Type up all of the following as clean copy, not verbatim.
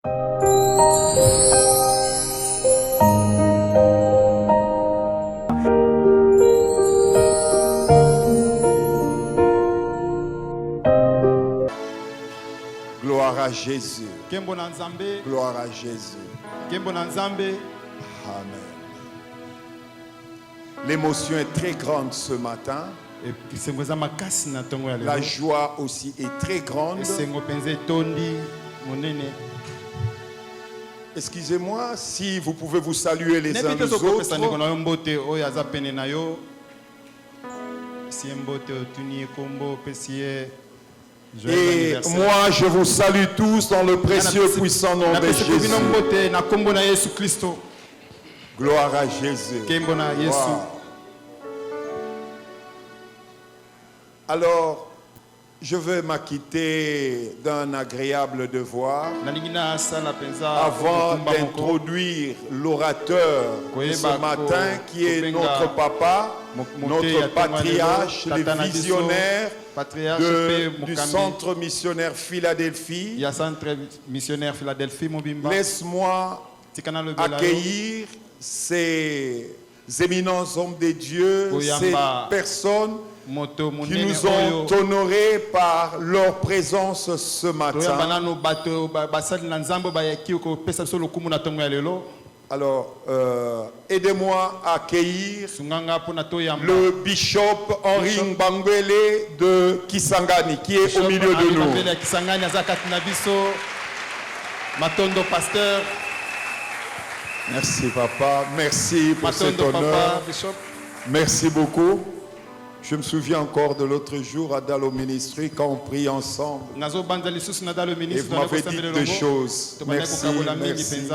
Gloire à Jésus. Gloire à Jésus. Amen. L'émotion est très grande ce matin. La joie aussi est très grande. Excusez-moi si vous pouvez vous saluer les uns les autres. Et moi, je vous salue tous dans le précieux puissant nom de Jésus. Gloire à Jésus. Wow. Alors, je vais m'acquitter d'un agréable devoir avant d'introduire l'orateur de ce matin qui est notre papa, notre patriarche, le visionnaire du centre missionnaire Philadelphie. Laisse-moi accueillir ces éminents hommes de Dieu, ces personnes qui nous ont honorés par leur présence ce matin. Alors, aidez-moi à accueillir le bishop Henri Mbangwele de Kisangani, qui est au milieu de nous. Merci papa, merci pour cet honneur. Merci beaucoup. Je me souviens encore de l'autre jour à Dalo Ministry quand on prie ensemble. Et vous m'avez dit deux choses. Merci, merci.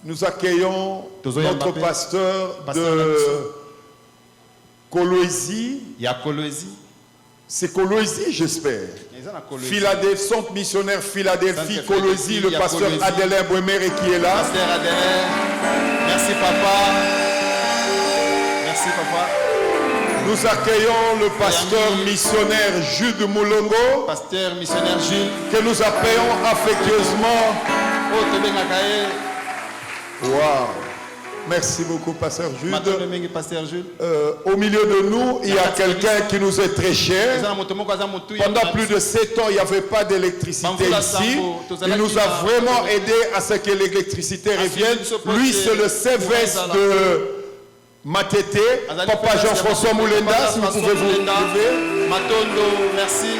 Nous accueillons notre pasteur de Kolwezi. C'est Kolwezi, j'espère. Philadelphie, centre missionnaire Philadelphie, Kolwezi, le pasteur Adelin Bouemere qui est là. Pasteur Adelin, merci papa. Merci papa. Nous accueillons le pasteur missionnaire Jules Moulongo. Pasteur missionnaire Jules. Que nous appelons affectueusement. Wow. Merci beaucoup, pasteur Jules. Au milieu de nous, il y a quelqu'un qui nous est très cher. Pendant plus de 7 ans, il n'y avait pas d'électricité ici. Il nous a vraiment aidé à ce que l'électricité revienne. Lui, c'est le CVS de Matete. Papa Jean-François Moulenda, si vous pouvez vous lever. Matondo, merci.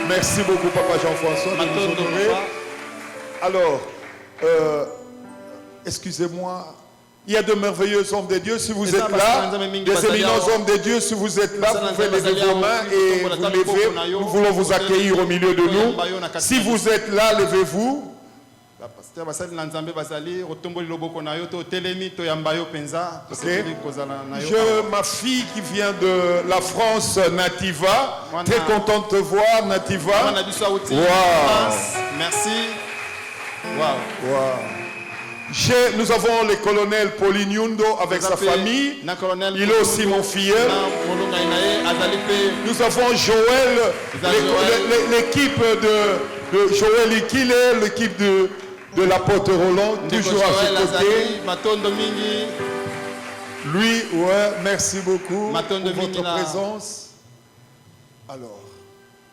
Merci beaucoup, Papa Jean-François. Alors, excusez-moi. Il y a de merveilleux hommes de Dieu. Si vous êtes là, des éminents hommes de Dieu, si vous êtes là, vous pouvez lever vos mains et vous lever. Nous voulons vous accueillir au milieu de nous. Si vous êtes là, levez-vous. Okay. Ma fille qui vient de la France, Nativa, très contente de te voir, Nativa. Wow. Merci. Wow. Wow. Nous avons le colonel Pauline Yundo avec sa famille. Il est aussi mon filleul. Nous avons Joël, l'équipe de Joël Ikile, l'équipe de l'apôtre Roland, toujours à ses côtés. Lui, ouais, merci beaucoup pour votre présence. Alors,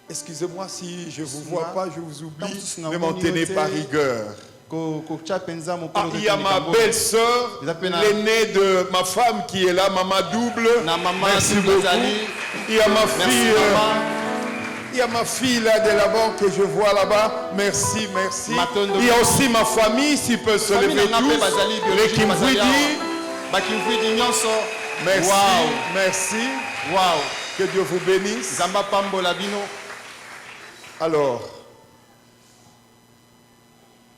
excusez-moi si je ne vous vois pas, je vous oublie. Ne m'en tenez pas rigueur. Il y a ma belle-sœur, l'aînée de ma femme qui est là, Maman Double. Merci beaucoup. Il y a ma fille, il y a ma fille là de là-bas que je vois là-bas. Merci, merci. Il y a aussi ma famille, s'ils peuvent se lever tous. Les Kimvwidi. Merci, merci. Que Dieu vous bénisse. Alors,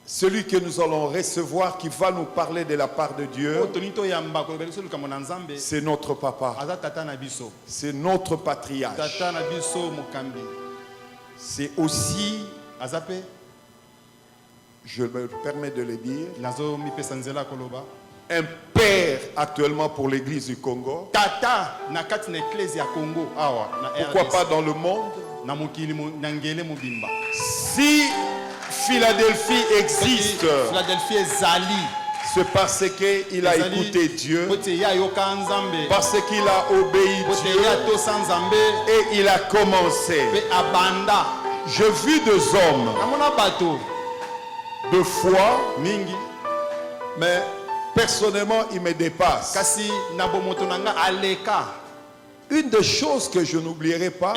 celui que nous allons recevoir, qui va nous parler de la part de Dieu, c'est notre papa. C'est notre patriarche. C'est aussi, je me permets de le dire, un père actuellement pour l'église du Congo. Pourquoi pas dans le monde? Si Philadelphie existe, c'est parce qu'il a écouté Dieu, parce qu'il a obéi Dieu et il a commencé. J'ai vu deux hommes de foi, mais personnellement, ils me dépassent. Une des choses que je n'oublierai pas,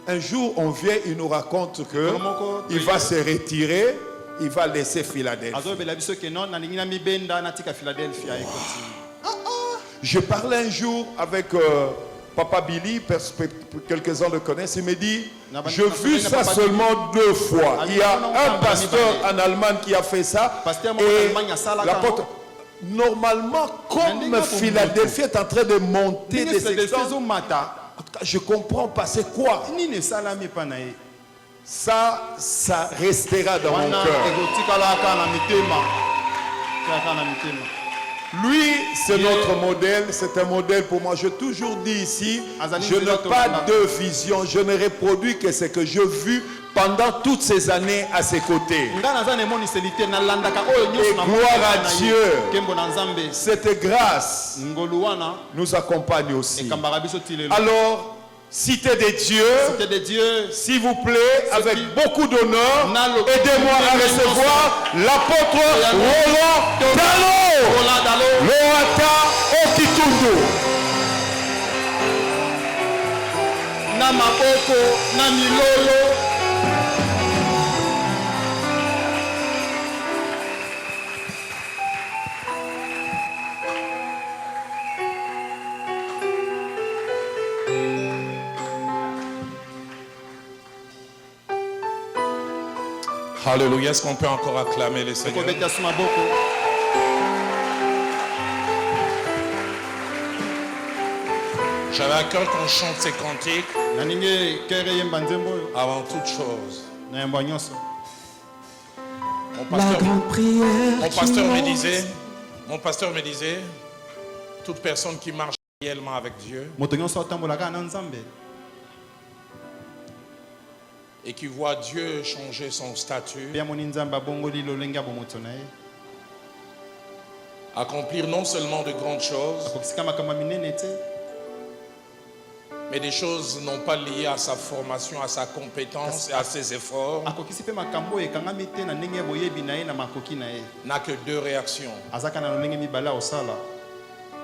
un jour on vient, il nous raconte qu'il va se retirer, il va laisser Philadelphie. Je parlais un jour avec Papa Billy, quelques-uns le connaissent, il me dit, je vis ça seulement 2 fois. Il y a un pasteur en Allemagne qui a fait ça, et l'apôtre... Normalement, comme Philadelphie est en train de monter des sections, je comprends pas, c'est quoi? Ça restera dans mon cœur. Lui, c'est notre modèle, c'est un modèle pour moi. J'ai toujours dit ici, je n'ai pas de vision, je ne reproduis que ce que j'ai vu pendant toutes ces années à ses côtés. Et gloire à Dieu, cette grâce nous accompagne aussi. Alors, Cité de Dieu, s'il vous plaît, avec beaucoup d'honneur, aidez-moi à recevoir l'apôtre Roland Dalo, Loata Okitundu. Namaboko, Namilolo. Alléluia. Est-ce qu'on peut encore acclamer le Seigneur? J'avais à cœur qu'on chante ces cantiques avant toute chose. Mon pasteur me disait, toute personne qui marche réellement avec Dieu et qui voit Dieu changer son statut, accomplir non seulement de grandes choses, mais des choses non pas liées à sa formation, à sa compétence et à ses efforts, n'a que 2 réactions.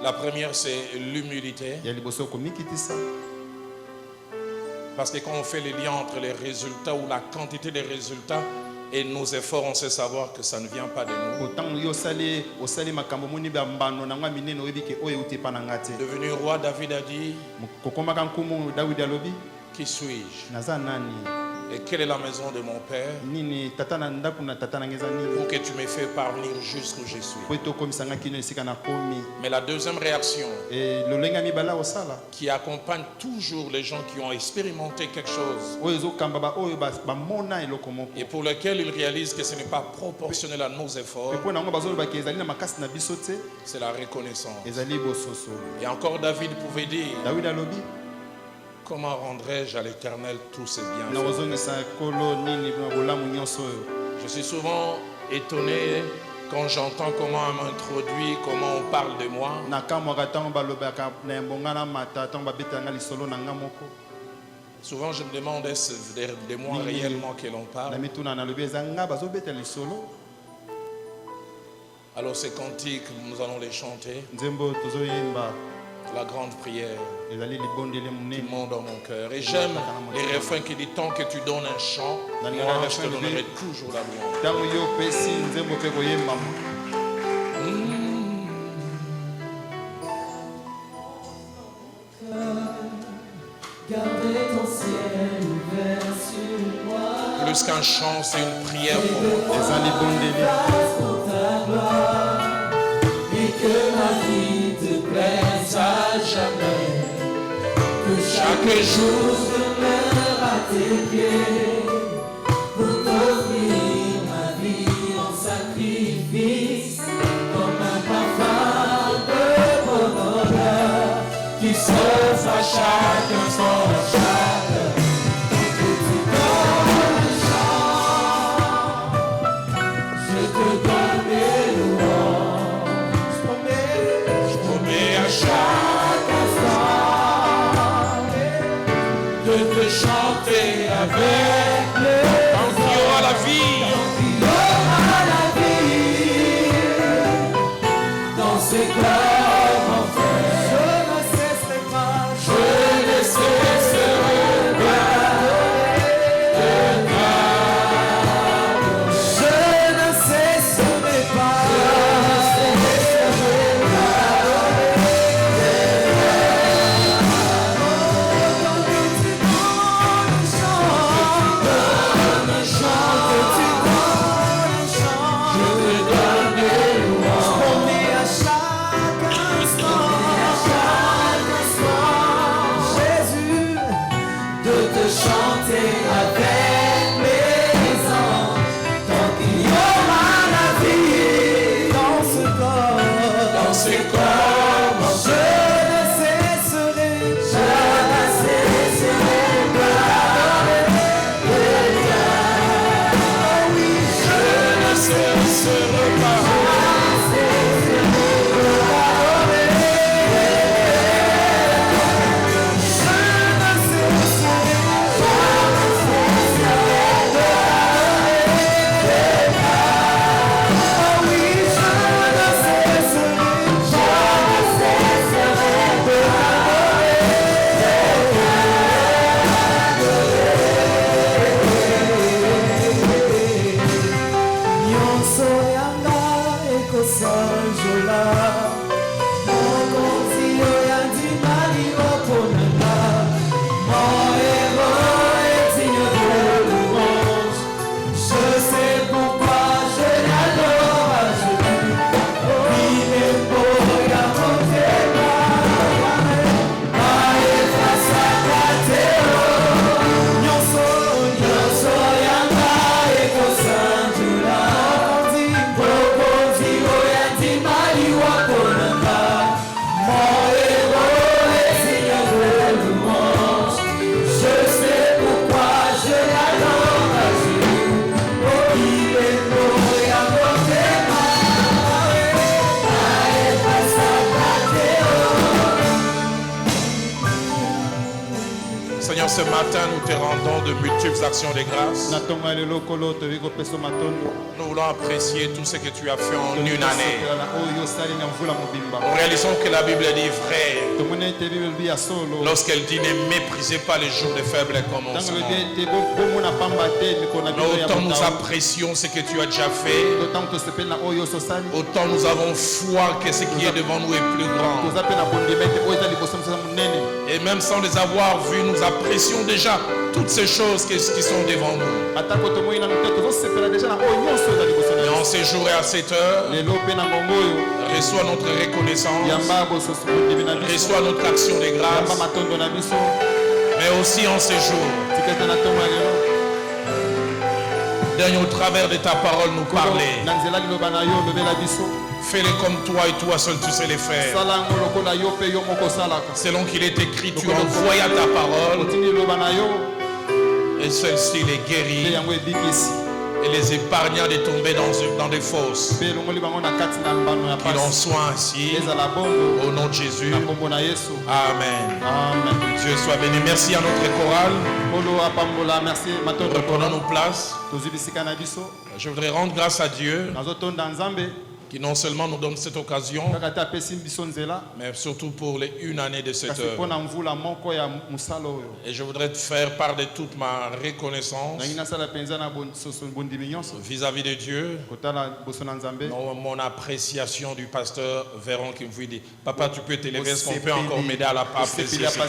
La première, c'est l'humilité. Parce que quand on fait les liens entre les résultats ou la quantité des résultats et nos efforts, on sait savoir que ça ne vient pas de nous. Devenu roi, David a dit, qui suis-je? Et quelle est la maison de mon père pour que tu me fais parvenir jusqu'où je suis? Mais la deuxième réaction qui accompagne toujours les gens qui ont expérimenté quelque chose et pour lequel ils réalisent que ce n'est pas proportionnel à nos efforts, c'est la reconnaissance. Et encore David pouvait dire, comment rendrai-je à l'Éternel tous ces biens? Je suis souvent étonné quand j'entends comment on m'introduit, comment on parle de moi. Souvent je me demande, est-ce de moi réellement que l'on parle? Alors ces cantiques, nous allons les chanter. La grande prière qui monte dans mon cœur. Et j'aime les refrains qui disent, tant que tu donnes un chant, moi je te donnerai toujours la louange. Plus qu'un chant, c'est une prière pour moi. Et que ma vie te plaise à jamais, que chaque jour je demeure à tes pieds, pour t'offrir ma vie en sacrifice, comme un parfum de bon odeur, qui s'offre à chaque instant, chaque Tant qu'il y aura la vie. Dans ces corps en fer, je ne cesserai pas ce matin, nous te rendons de multiples actions de grâce. Nous voulons apprécier tout ce que tu as fait en une année. Nous réalisons que la Bible dit vrai lorsqu'elle dit ne méprisez pas les jours de faible commencement. Autant nous apprécions ce que tu as déjà fait, autant nous avons foi que ce qui est devant nous est plus grand. Et même sans les avoir vus, nous apprécions déjà toutes ces choses qui sont devant nous. Et en ces jours et à cette heure, reçois notre reconnaissance, reçois notre action de grâce, mais aussi en ces jours, daigne au travers de ta parole nous parler. Fais-le comme toi et toi seul tu sais les faire. Selon qu'il est écrit, tu envoyas ta parole et celle-ci les guérit et les épargna de tomber dans des fosses. Qu'il en soit ainsi au nom de Jésus. Amen. Dieu soit béni. Merci à notre chorale. Reprenons nos places. Je voudrais rendre grâce à Dieu qui non seulement nous donne cette occasion, mais surtout pour les une année de cette œuvre. Et je voudrais te faire part de toute ma reconnaissance vis-à-vis de Dieu, mon appréciation du pasteur Véron qui me dit, papa, tu peux t'élever, est-ce qu'on peut encore m'aider à la apprécier cet homme?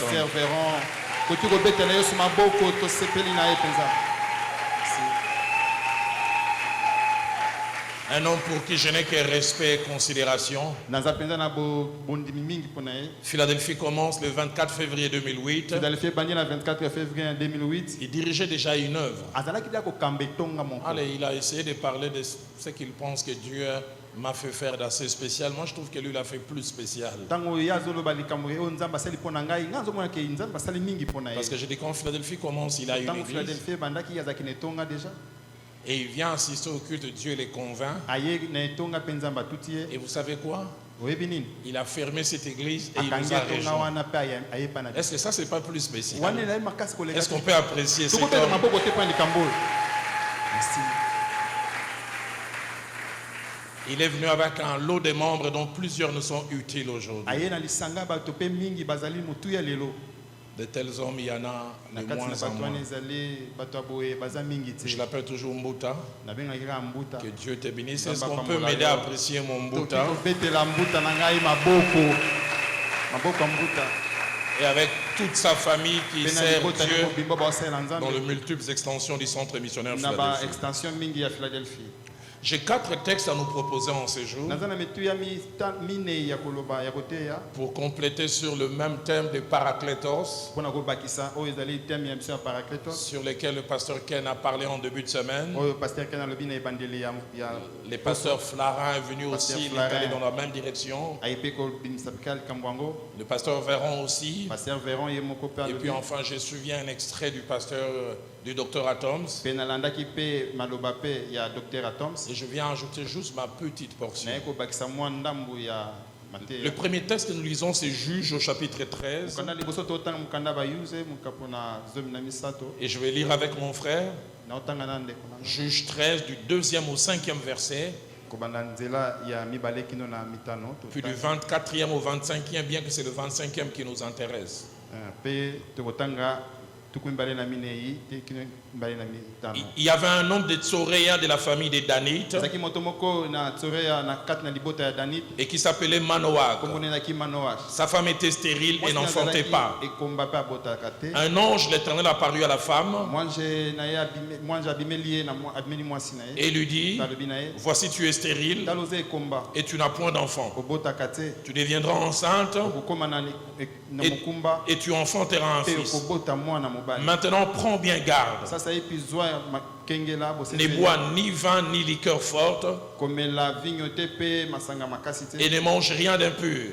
Un homme pour qui je n'ai que respect et considération. Philadelphie commence le 24 février 2008. Il dirigeait déjà une œuvre. Allez, il a essayé de parler de ce qu'il pense que Dieu m'a fait faire d'assez spécial. Moi, je trouve que lui l'a fait plus spécial. Parce que je dis quand Philadelphie commence, il a une église. Et il vient assister au culte de Dieu et les convainc. Et vous savez quoi? Il a fermé cette église et il nous a rejoints. Est-ce que ça, c'est pas plus spécial? Est-ce qu'on peut apprécier cet homme? Il est venu avec un lot de membres dont plusieurs nous sont utiles aujourd'hui. De tels hommes, il y en a de moins en moins. Je l'appelle toujours Mbuta. Que Dieu te bénisse. Est-ce qu'on peut m'aider à apprécier mon Mbuta? Et avec toute sa famille qui sert Dieu dans les multiples extensions du centre missionnaire Philadelphie. J'ai 4 textes à nous proposer en ce jour pour compléter sur le même thème de Paraclétos, sur lequel le pasteur Ken a parlé en début de semaine. Le pasteur Flarin est venu aussi, il est allé dans la même direction. Le pasteur Véron aussi. Et puis enfin, j'ai suivi un extrait du pasteur du docteur Atoms. Et je viens ajouter juste ma petite portion. Le premier texte que nous lisons, c'est Juges au chapitre 13. Et je vais lire avec mon frère. Juges 13, du 2e au 5e verset. Puis du 24e au 25e, bien que c'est le 25e qui nous intéresse. Il y avait un homme de Tsoréa de la famille des Danites et qui s'appelait Manoach. Sa femme était stérile et n'enfantait pas. Un ange de l'Éternel apparut à la femme et lui dit: voici, tu es stérile et tu n'as point d'enfant. Tu deviendras enceinte et tu enfanteras un fils. Maintenant, prends bien garde. Ne bois ni vin ni liqueur forte et ne mange rien d'impur,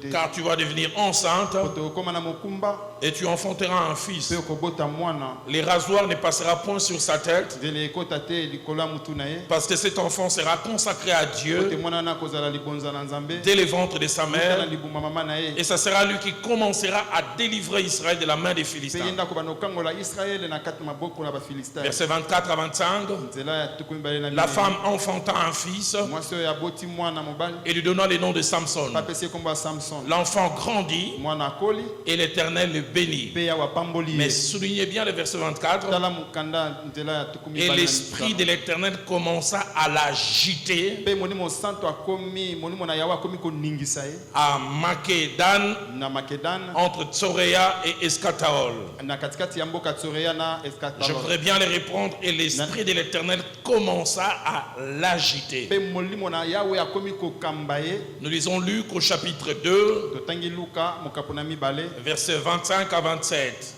car tu vas devenir enceinte et tu enfanteras un fils. Les rasoirs ne passera point sur sa tête, parce que cet enfant sera consacré à Dieu dès le ventre de sa mère, et ça sera lui qui commencera à délivrer Israël de la main des Philistins. Verset 24 à 25. La femme enfanta un fils et lui donna le nom de Samson. L'enfant grandit et l'Éternel le bénit. Mais soulignez bien le verset 24. Et l'esprit de l'Éternel commença à l'agiter à Makédan, entre Tsoréa et Escataol. Je voudrais bien les répondre. Et l'esprit de l'Éternel commença à l'agiter. Nous lisons Luc au chapitre 2, versets 25 à 27.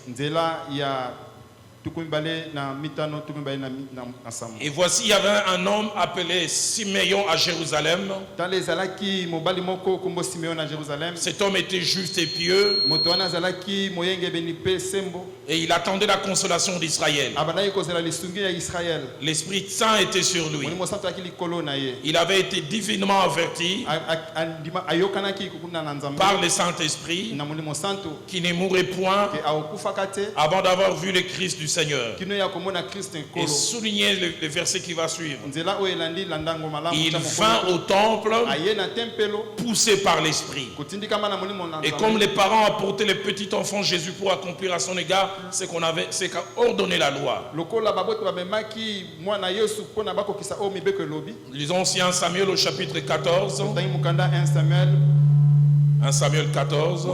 Et voici, il y avait un homme appelé Siméon à Jérusalem. Cet homme était juste et pieux, et il attendait la consolation d'Israël. L'Esprit Saint était sur lui. Il avait été divinement averti par le Saint-Esprit qui ne mourrait point avant d'avoir vu le Christ du Seigneur. Et soulignez le verset qui va suivre. Il vint au temple poussé par l'Esprit. Et comme les parents apportaient le petit enfant Jésus pour accomplir à son égard ce qu'a ordonné la loi. Lisons aussi 1 Samuel au chapitre 14. 1 Samuel 14.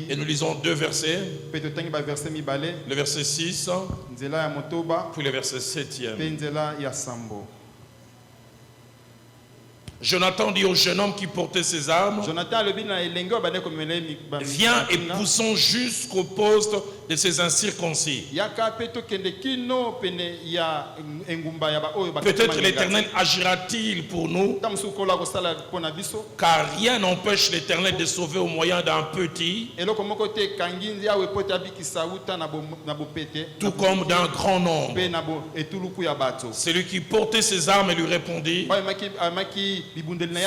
Et nous lisons 2 versets. Le verset 6, puis le verset 7e. Jonathan dit au jeune homme qui portait ses armes, viens et poussons jusqu'au poste de ces incirconcis. Peut-être l'Éternel agira-t-il pour nous, car rien n'empêche l'Éternel de sauver au moyen d'un petit, tout comme d'un grand nombre. Celui qui portait ses armes lui répondit,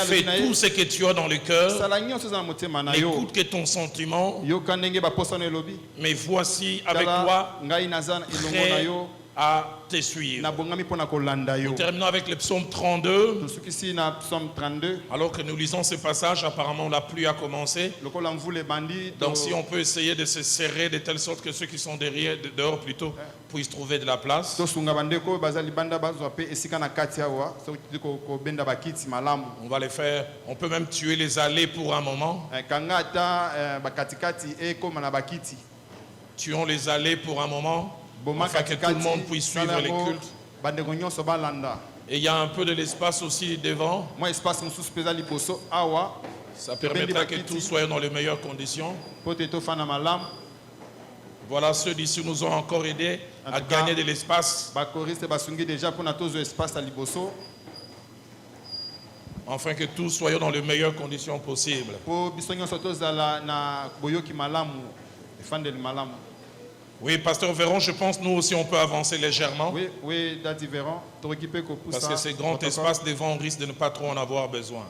fais tout ce que tu as dans le cœur, n'écoute que ton sentiment, mais voici avec toi, prêt à te suivre. Nous terminons avec le psaume 32. Alors que nous lisons ce passage, apparemment la pluie a commencé. Donc si on peut essayer de se serrer de telle sorte que ceux qui sont derrière, dehors plutôt, puissent trouver de la place. On va les faire. On peut même tuer les allées pour un moment. Tuons les allées pour un moment, afin que tout le monde puisse suivre les cultes. Et il y a un peu de l'espace aussi devant. Ça permettra que tout soit dans les meilleures conditions. Voilà, ceux d'ici nous ont encore aidé à gagner de l'espace, afin que tous soyons dans les meilleures conditions possibles. Oui, Pasteur Véron, je pense nous aussi on peut avancer légèrement. Oui, Daddy Véron. Parce que ces grands espaces devant, on risque de ne pas trop en avoir besoin.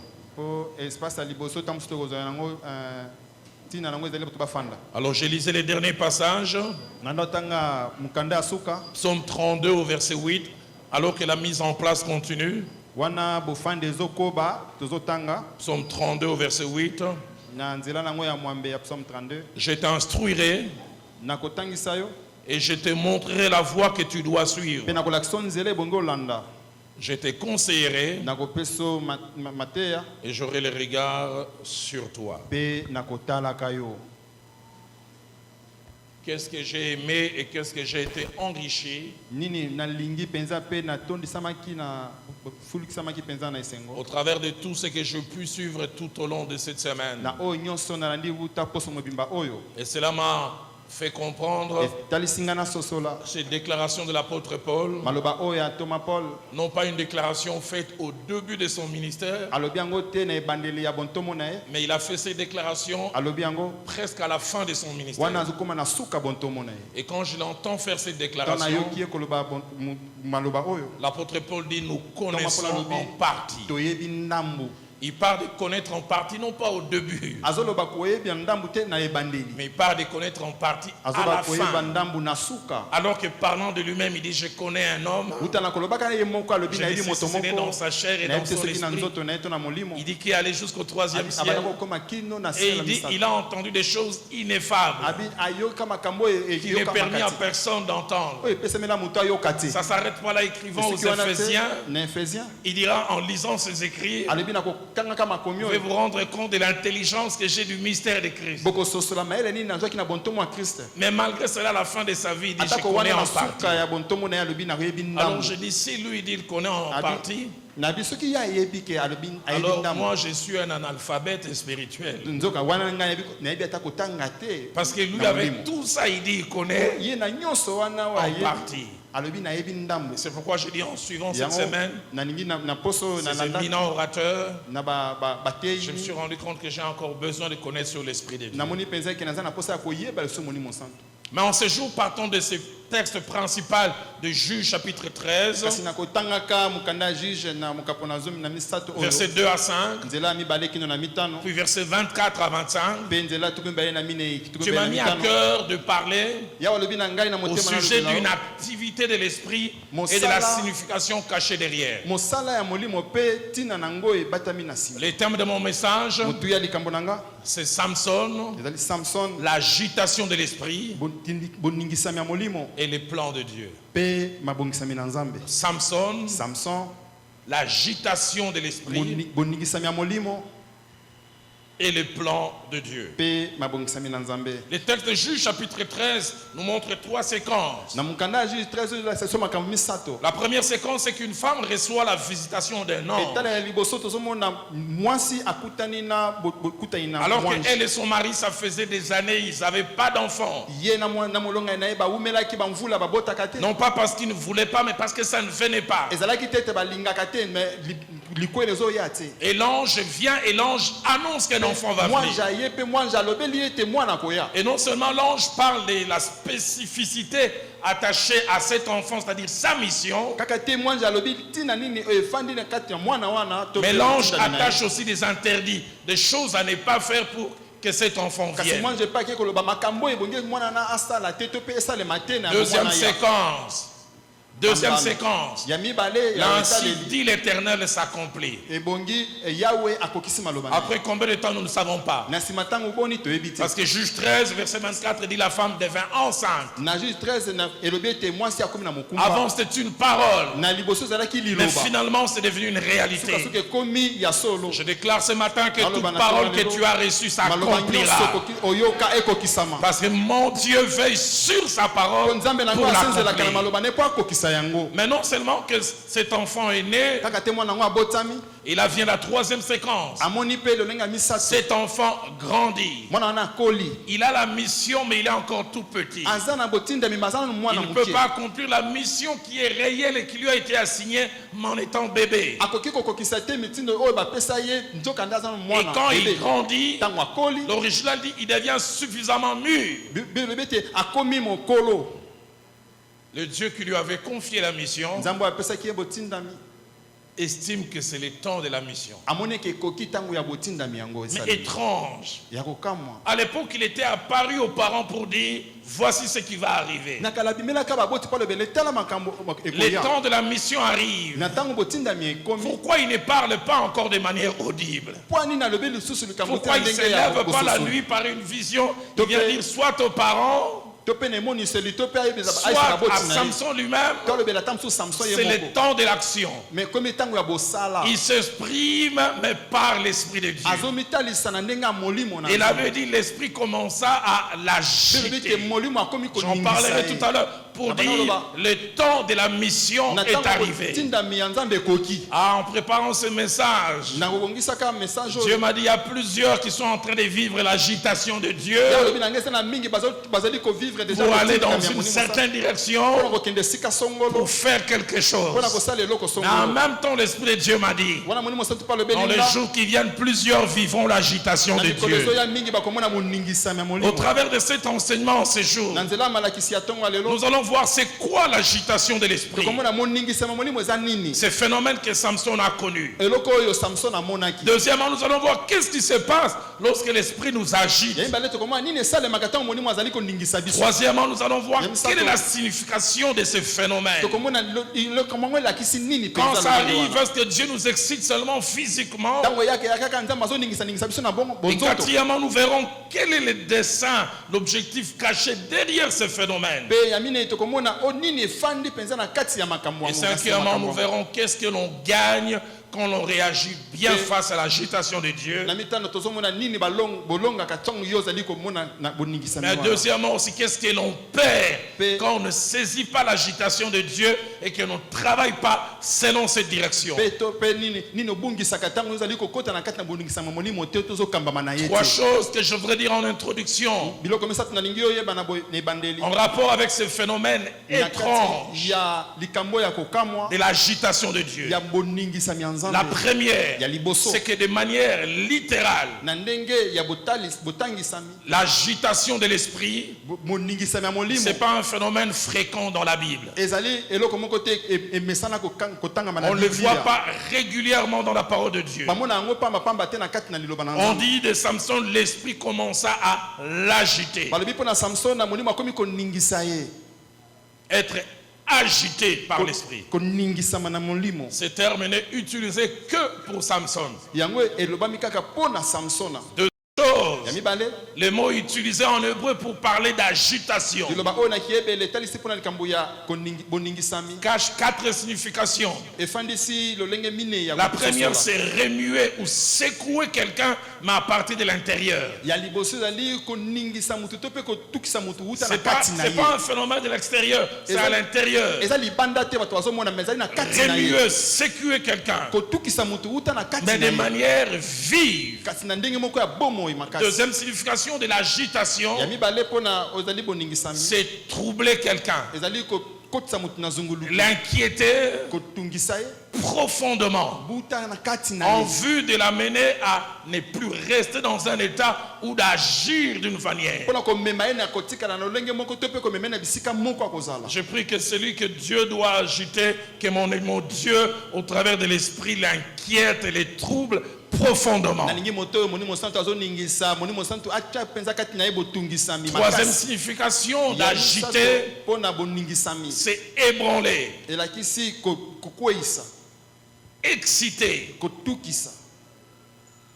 Alors je lisais les derniers passages. Psaume 32 au verset 8. Alors que la mise en place continue. Psaume 32 au verset 8. Je t'instruirai et je te montrerai la voie que tu dois suivre. Je te conseillerai et j'aurai le regard sur toi. Qu'est-ce que j'ai aimé et qu'est-ce que j'ai été enrichi au travers de tout ce que je puis suivre tout au long de cette semaine. Et cela m'a fait comprendre cette déclaration de l'apôtre Paul, non pas une déclaration faite au début de son ministère, mais il a fait ces déclarations presque à la fin de son ministère. Et quand je l'entends faire cette déclaration, l'apôtre Paul dit nous connaissons en partie. Il parle de connaître en partie, non pas au début, mais il parle de connaître en partie à la fin. Alors que parlant de lui-même, il dit je connais un homme, je l'ai saisonné dans sa chair et dans son esprit. Il dit qu'il est allé jusqu'au 3e ciel. Et il dit il a entendu des choses ineffables qui n'est permis à personne d'entendre. Ça s'arrête pas là, écrivant aux Éphésiens. Il dira en lisant ses écrits, vous pouvez vous rendre compte de l'intelligence que j'ai du mystère de Christ. Mais malgré cela, à la fin de sa vie, il dit je connais en partie. Alors je dis, si lui dit qu'il connaît en partie, alors moi je suis un analphabète spirituel. Parce que lui avec tout ça il dit il connaît en partie. C'est pourquoi je dis en suivant cette semaine ces éminents orateurs, je me suis rendu compte que j'ai encore besoin de connaître sur l'Esprit de Dieu. Mais en ce jour, partons de ce texte principal de Juge chapitre 13, versets 2 à 5, puis versets 24 à 25. Tu m'as mis à cœur de parler au sujet d'une activité de l'esprit et de la signification cachée derrière. Le thème de mon message, c'est Samson, l'agitation de l'esprit et les plans de Dieu. Samson, l'agitation de l'esprit et les plans de Dieu. Le texte de Juge chapitre 13 nous montre 3 séquences. La première séquence, c'est qu'une femme reçoit la visitation d'un ange. Alors qu'elle et son mari, ça faisait des années, ils n'avaient pas d'enfants. Non pas parce qu'ils ne voulaient pas, mais parce que ça ne venait pas. Et l'ange vient et l'ange annonce qu'un enfant va venir. Et non seulement l'ange parle de la spécificité attachée à cet enfant, c'est-à-dire sa mission, mais l'ange attache aussi des interdits, des choses à ne pas faire pour que cet enfant vienne. Deuxième séquence. L'ainsi dit l'Éternel s'accomplit. Après combien de temps nous ne savons pas. Parce que Juge 13 verset 24 dit la femme devint enceinte. Avant c'était une parole, mais finalement c'est devenu une réalité. Je déclare ce matin que toute parole que tu as reçue s'accomplira. Parce que mon Dieu veille sur sa parole pour l'accomplir. Mais non seulement que cet enfant est né, il a vient la troisième séquence. Cet enfant grandit. Il a la mission, mais il est encore tout petit. Il ne peut pas accomplir la mission qui est réelle et qui lui a été assignée en étant bébé. Et quand il grandit, l'original dit il devient suffisamment mûr. Le Dieu qui lui avait confié la mission estime que c'est le temps de la mission. Mais étrange. À l'époque, il était apparu aux parents pour dire voici ce qui va arriver. Le temps de la mission arrive. Pourquoi il ne parle pas encore de manière audible? Pourquoi il ne se lève pas la nuit par une vision? Il vient dire soit aux parents, soit à Samson lui-même. C'est le temps de l'action. Il s'exprime mais par l'Esprit de Dieu. Il avait dit l'Esprit commença à l'agiter. J'en parlerai tout à l'heure pour dire le temps de la mission est arrivé. En préparant ce message, Dieu m'a dit il y a plusieurs qui sont en train de vivre l'agitation de Dieu pour aller dans une certaine direction, pour faire quelque chose. Mais en même temps, l'Esprit de Dieu m'a dit dans les jours qui viennent, plusieurs vivront l'agitation de Dieu. Au travers de cet enseignement en ces jours, nous allons voir c'est quoi l'agitation de l'esprit. Ce phénomène que Samson a connu. Deuxièmement, nous allons voir qu'est-ce qui se passe lorsque l'esprit nous agite. Troisièmement, nous allons voir quelle est la signification de ce phénomène. Quand ça arrive, est-ce que Dieu nous excite seulement physiquement? Et quatrièmement, nous verrons quel est le dessein, l'objectif caché derrière ce phénomène. Et cinquièmement, nous verrons qu'est-ce que l'on gagne quand l'on réagit bien face à l'agitation de Dieu. Mais deuxièmement aussi, qu'est-ce que l'on perd quand on ne saisit pas l'agitation de Dieu et que l'on ne travaille pas selon cette direction. Trois choses que je voudrais dire en introduction en rapport avec ce phénomène étrange de l'agitation de Dieu. La première, c'est que de manière littérale, l'agitation de l'esprit, ce n'est pas un phénomène fréquent dans la Bible. On ne le voit pas régulièrement dans la parole de Dieu. On dit de Samson, l'esprit commença à l'agiter. Être agité par l'esprit. Ce terme n'est utilisé que pour Samson. Deux choses. Le mot utilisé en hébreu pour parler d'agitation cache 4 significations. La première, c'est remuer ou secouer quelqu'un, mais à partir de l'intérieur. C'est pas un phénomène de l'extérieur, c'est à l'intérieur. Remuer, secouer quelqu'un, mais de manière vive. Deuxième signification de l'agitation, c'est troubler quelqu'un, l'inquiéter profondément en vue de l'amener à ne plus rester dans un état ou d'agir d'une manière. Je prie que celui que Dieu doit agiter, que mon Dieu au travers de l'esprit l'inquiète et les trouble profondément. Troisième signification d'agiter, c'est ébranler, exciter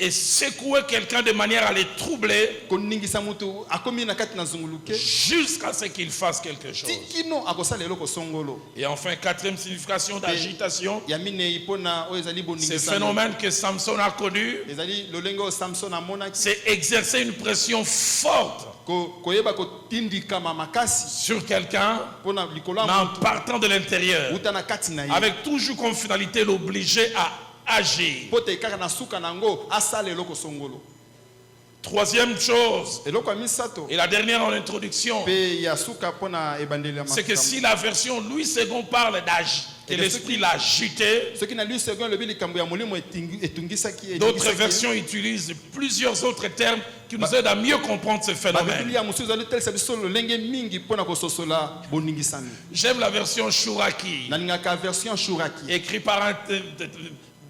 et secouer quelqu'un de manière à les troubler jusqu'à ce qu'il fasse quelque chose. Et enfin, quatrième signification d'agitation, ce phénomène que Samson a connu, c'est exercer une pression forte sur quelqu'un en partant de l'intérieur, avec toujours comme finalité l'obliger à agir. Troisième chose, et la dernière en introduction, c'est que si la version Louis II parle d'agir, que l'esprit l'a agité, d'autres versions utilisent plusieurs autres termes qui nous aident à mieux comprendre ce phénomène. J'aime la version Chouraki, écrite par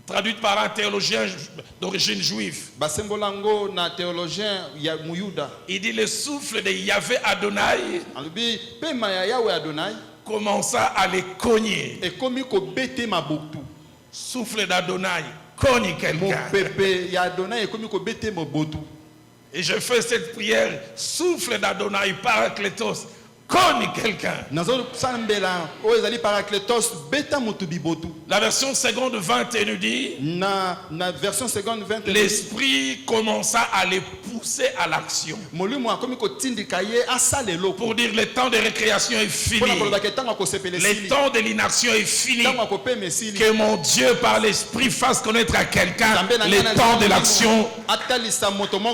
traduite par un théologien d'origine juive. Il dit le souffle de Yahvé Adonai commença à les cogner. Souffle d'Adonai cogne quelqu'un. Et je fais cette prière, souffle d'Adonai, Paraclétos, cogne quelqu'un. La version seconde 21 nous dit, l'esprit commença à les pousser à l'action. Pour dire le temps de récréation est fini. Le temps de l'inaction est fini. Que mon Dieu par l'esprit fasse connaître à quelqu'un le temps de l'action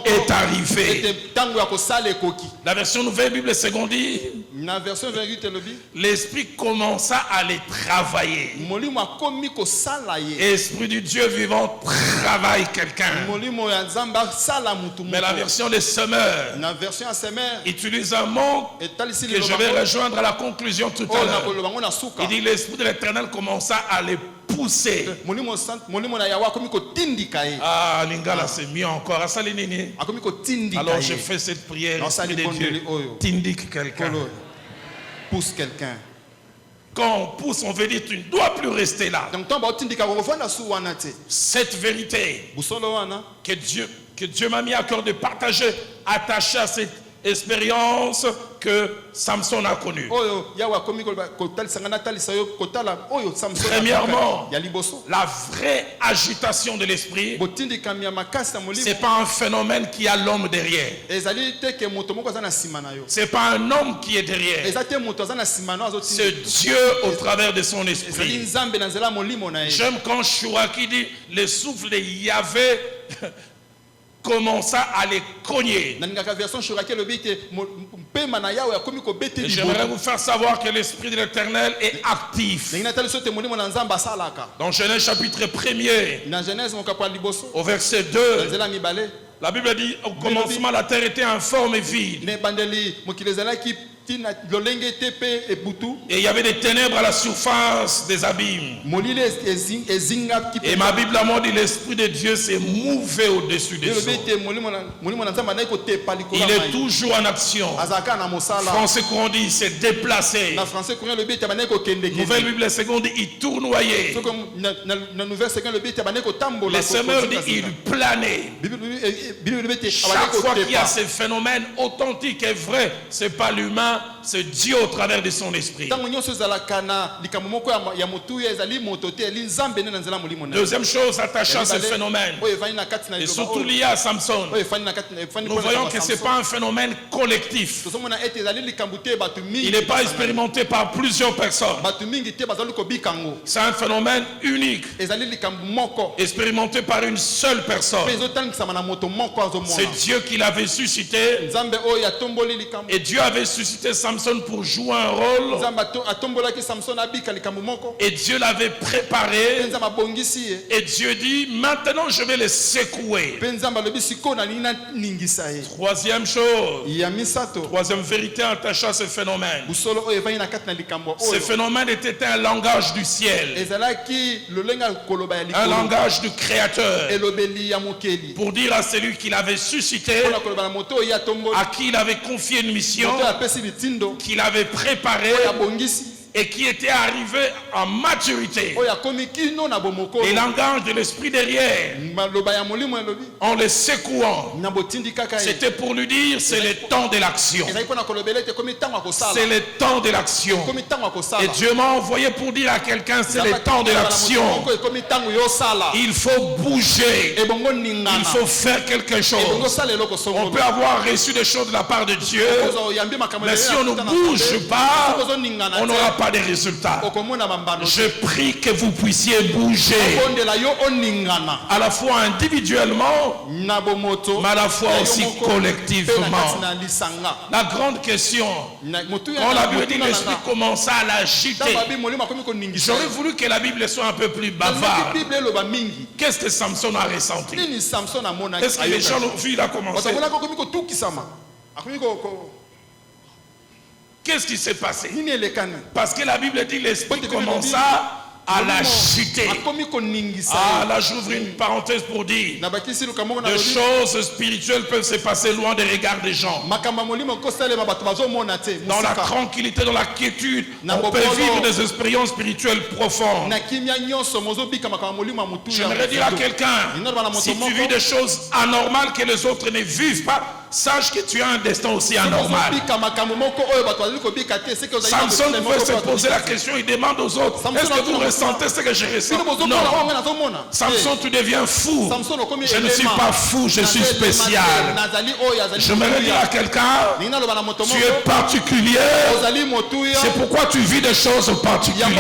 est arrivé. La version Nouvelle Bible seconde dit, l'esprit commença à les travailler. Esprit du Dieu vivant travaille quelqu'un. Mais la version des semeurs utilise un mot que je vais rejoindre à la conclusion tout à l'heure. Il dit l'esprit de l'Éternel commença à les pousser. Ah, Lingala, c'est mieux encore. Alors je fais cette prière. Esprit de Dieu, t'indique quelqu'un. Pousse quelqu'un. Quand on pousse, on veut dire tu ne dois plus rester là. Cette vérité que Dieu m'a mis à cœur de partager, attaché à cette expérience que Samson a connue. Premièrement, la vraie agitation de l'esprit, c'est pas un phénomène qui a l'homme derrière. C'est pas un homme qui est derrière. C'est Dieu au travers de son esprit. J'aime quand Chouraki dit le souffle de Yahvé commença à les cogner. J'aimerais vous faire savoir que l'esprit de l'Éternel est actif. Dans Genèse chapitre 1er, au verset 2, la Bible dit au commencement la terre était informe et vide. Et il y avait des ténèbres à la surface des abîmes. Et ma Bible a dit l'Esprit de Dieu s'est mouvé au-dessus des eaux. Il est toujours en action. Français courant dit il s'est déplacé. Nouvelle Bible seconde dit il tournoyait. Les semeurs dit il planait. Chaque fois qu'il y a ces phénomènes authentiques et vrais, c'est pas l'humain, c'est Dieu au travers de son esprit. Deuxième chose attachée à ce phénomène, et surtout lié à Samson, nous voyons que ce n'est pas un phénomène collectif. Il n'est pas expérimenté par plusieurs personnes. C'est un phénomène unique, expérimenté par une seule personne. C'est Dieu qui l'avait suscité. Et Dieu avait suscité Samson pour jouer un rôle. Et Dieu l'avait préparé. Et Dieu dit, maintenant je vais les secouer. Troisième chose, troisième vérité attachée à ce phénomène. Ce phénomène était un langage du ciel. Un langage du Créateur. Pour dire à celui qui l'avait suscité, à qui il avait confié une mission, qu'il avait préparé et qui était arrivé en maturité. Les langages de l'esprit derrière, en les secouant, c'était pour lui dire c'est le temps de l'action. C'est le temps de l'action. Et Dieu m'a envoyé pour dire à quelqu'un c'est le temps de l'action. Il faut bouger. Il faut faire quelque chose. On peut avoir reçu des choses de la part de Dieu, mais si on ne bouge pas, on n'aura pas de résultats. Je prie que vous puissiez bouger à la fois individuellement, mais à la fois aussi collectivement. La grande question, quand la Bible dit l'esprit commença à l'agiter, j'aurais voulu que la Bible soit un peu plus bavarde. Qu'est-ce que Samson a ressenti? Est-ce que les gens l'ont vu, il a commencé? Qu'est-ce qui s'est passé? Parce que la Bible dit l'esprit commença à l'agiter. Ah, là j'ouvre une parenthèse pour dire des choses spirituelles peuvent se passer loin des regards des gens. Dans la tranquillité, dans la quiétude, on peut vivre des expériences spirituelles profondes. J'aimerais dire à quelqu'un, si tu vis des choses anormales que les autres ne vivent pas, sache que tu as un destin aussi anormal. Samson pouvait se poser la question, il demande aux autres, est-ce que vous ressentez ce que je ressens? Non. Samson, tu deviens fou. Je ne suis pas fou, je suis spécial. J'aimerais dire à quelqu'un, tu es particulier, c'est pourquoi tu vis des choses particulières.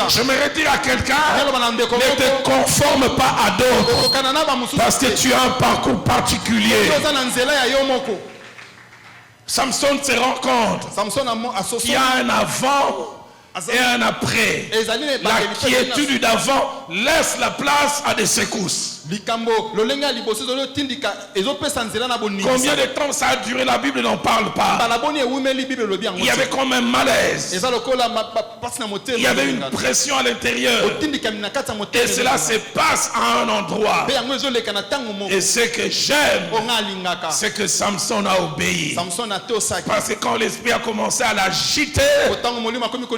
J'aimerais dire à quelqu'un, ne te conforme pas à d'autres, parce que tu as un parcours particulier. Samson se rend compte qu'il y a un avant et un après. La quiétude d'avant laisse la place à des secousses. Combien de temps ça a duré? La Bible n'en parle pas. Il y avait comme un malaise. Il y avait une pression à l'intérieur. Et cela se passe à un endroit. Et ce que j'aime, c'est que Samson a obéi. Parce que quand l'esprit a commencé à l'agiter,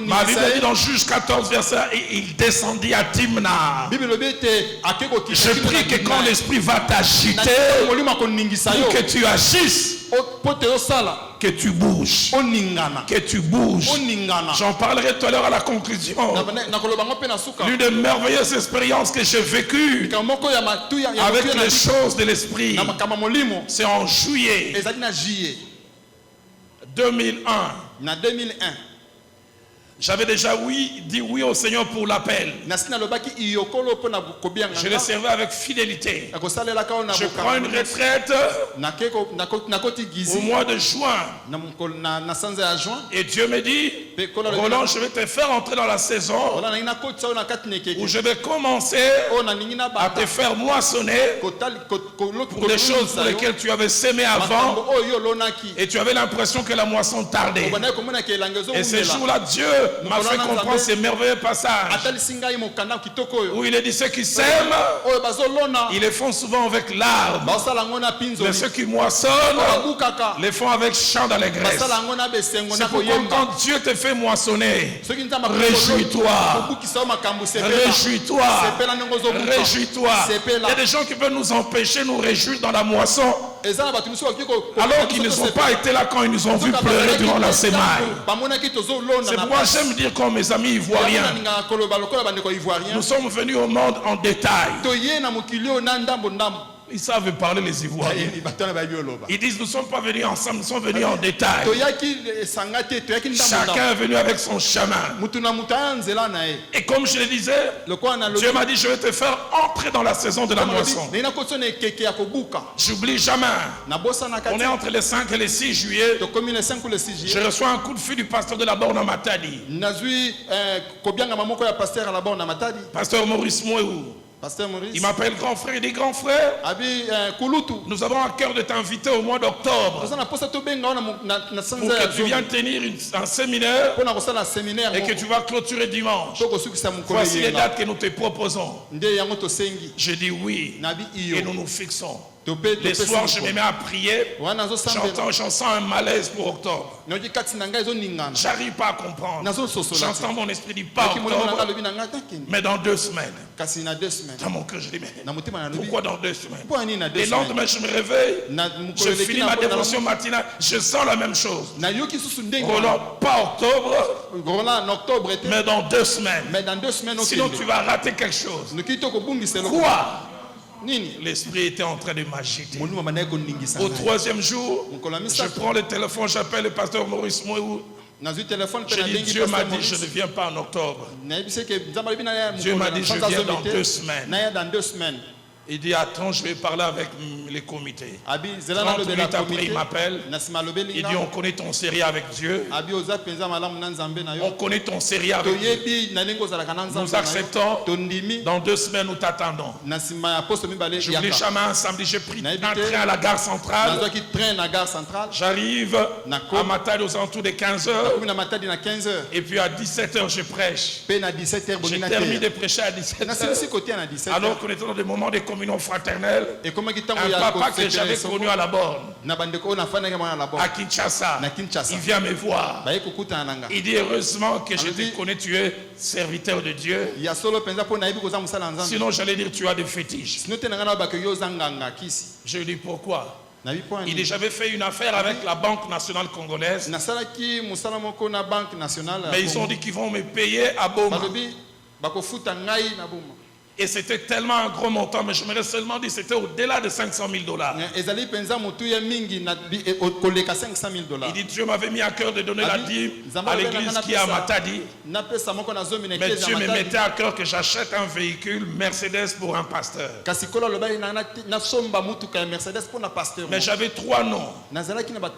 ma Bible dit dans Juge 14 verset, il descendit à Timna. Je prie que quand l'esprit va t'agiter, pour que tu agisses, que tu bouges, J'en parlerai tout à l'heure à la conclusion. L'une des merveilleuses expériences que j'ai vécues avec les choses de l'esprit, c'est en juillet 2001. J'avais déjà dit oui au Seigneur pour l'appel. Je le servais avec fidélité. Je prends une retraite au mois de juin. Et Dieu me dit, Roland, je vais te faire entrer dans la saison où je vais commencer à te faire moissonner pour les choses pour lesquelles tu avais sémé avant et tu avais l'impression que la moisson tardait. Et ce jour-là, Dieu m'a fait comprendre ces merveilleux passages où il est dit ceux qui sèment, ils les font souvent avec larmes, mais ceux qui moissonnent les font avec chant d'allégresse. C'est pourquoi quand Dieu te fait moissonner, réjouis-toi, réjouis-toi, réjouis-toi. Il y a des gens qui veulent nous empêcher de nous réjouir dans la moisson, alors qu'ils ne sont pas été là quand ils nous ont vu pleurer durant la semaine. C'est pourquoi j'aime dire comme mes amis ivoiriens, nous sommes venus au monde en détail. Ils savent parler les Ivoiriens. Ils disent nous ne sommes pas venus ensemble, nous sommes venus en détail. Chacun est venu avec son chemin. Et comme je le disais, Dieu m'a dit je vais te faire entrer dans la saison de la moisson. J'oublie jamais. On est entre le 5 et le 6 juillet. Je reçois un coup de fil du pasteur de la borne à Matadi. Pasteur Maurice Mouéou. Il m'appelle grand frère, il dit grand frère, nous avons à cœur de t'inviter au mois d'octobre pour que tu viennes tenir un séminaire et que tu vas clôturer dimanche. Voici les dates que nous te proposons. Je dis oui et nous nous fixons. Les soirs, je me mets à prier. J'en sens un malaise pour octobre. J'arrive pas à comprendre. J'entends mon esprit dire pas octobre, mais dans 2 semaines. Dans mon cœur, je dis, mais pourquoi dans 2 semaines? Et lendemain, je me réveille, je finis ma dévotion matinale, je sens la même chose. Roland, pas octobre, mais dans 2 semaines. Sinon, tu vas rater quelque chose. Quoi? L'esprit était en train de m'agiter. Au 3e jour, je prends le téléphone, j'appelle le pasteur Maurice Mouéou. Je dis, Dieu m'a dit, je ne viens pas en octobre. Dieu m'a dit, je viens dans 2 semaines. Il dit, attends, je vais parler avec les comités. 30 minutes après, il m'appelle. Il dit, on connaît ton sérieux avec Dieu. On connaît ton sérieux avec Dieu. Nous acceptons. Dans 2 semaines, nous t'attendons. J'oublie jamais un samedi, j'ai pris un train à la gare centrale. J'arrive à Matadi aux alentours de 15h. Et puis à 17h, je prêche. J'ai terminé de prêcher à 17h. Alors qu'on était dans des moments de communion fraternelle, un papa que j'avais connu à la borne, à Kinshasa, il vient me voir. Il dit heureusement que je te connais, tu es serviteur de Dieu. Sinon j'allais dire tu as des fétiches. Je lui dis pourquoi? Il dit j'avais fait une affaire avec la Banque nationale congolaise, mais ils ont dit qu'ils vont me payer à Boma. Et c'était tellement un gros montant, mais je me suis seulement dit c'était au-delà de $500,000. Il dit Dieu m'avait mis à cœur de donner la dîme à l'église qui est à Matadi. Mais Dieu me mettait à cœur que j'achète un véhicule Mercedes pour un pasteur. Mais j'avais 3 noms,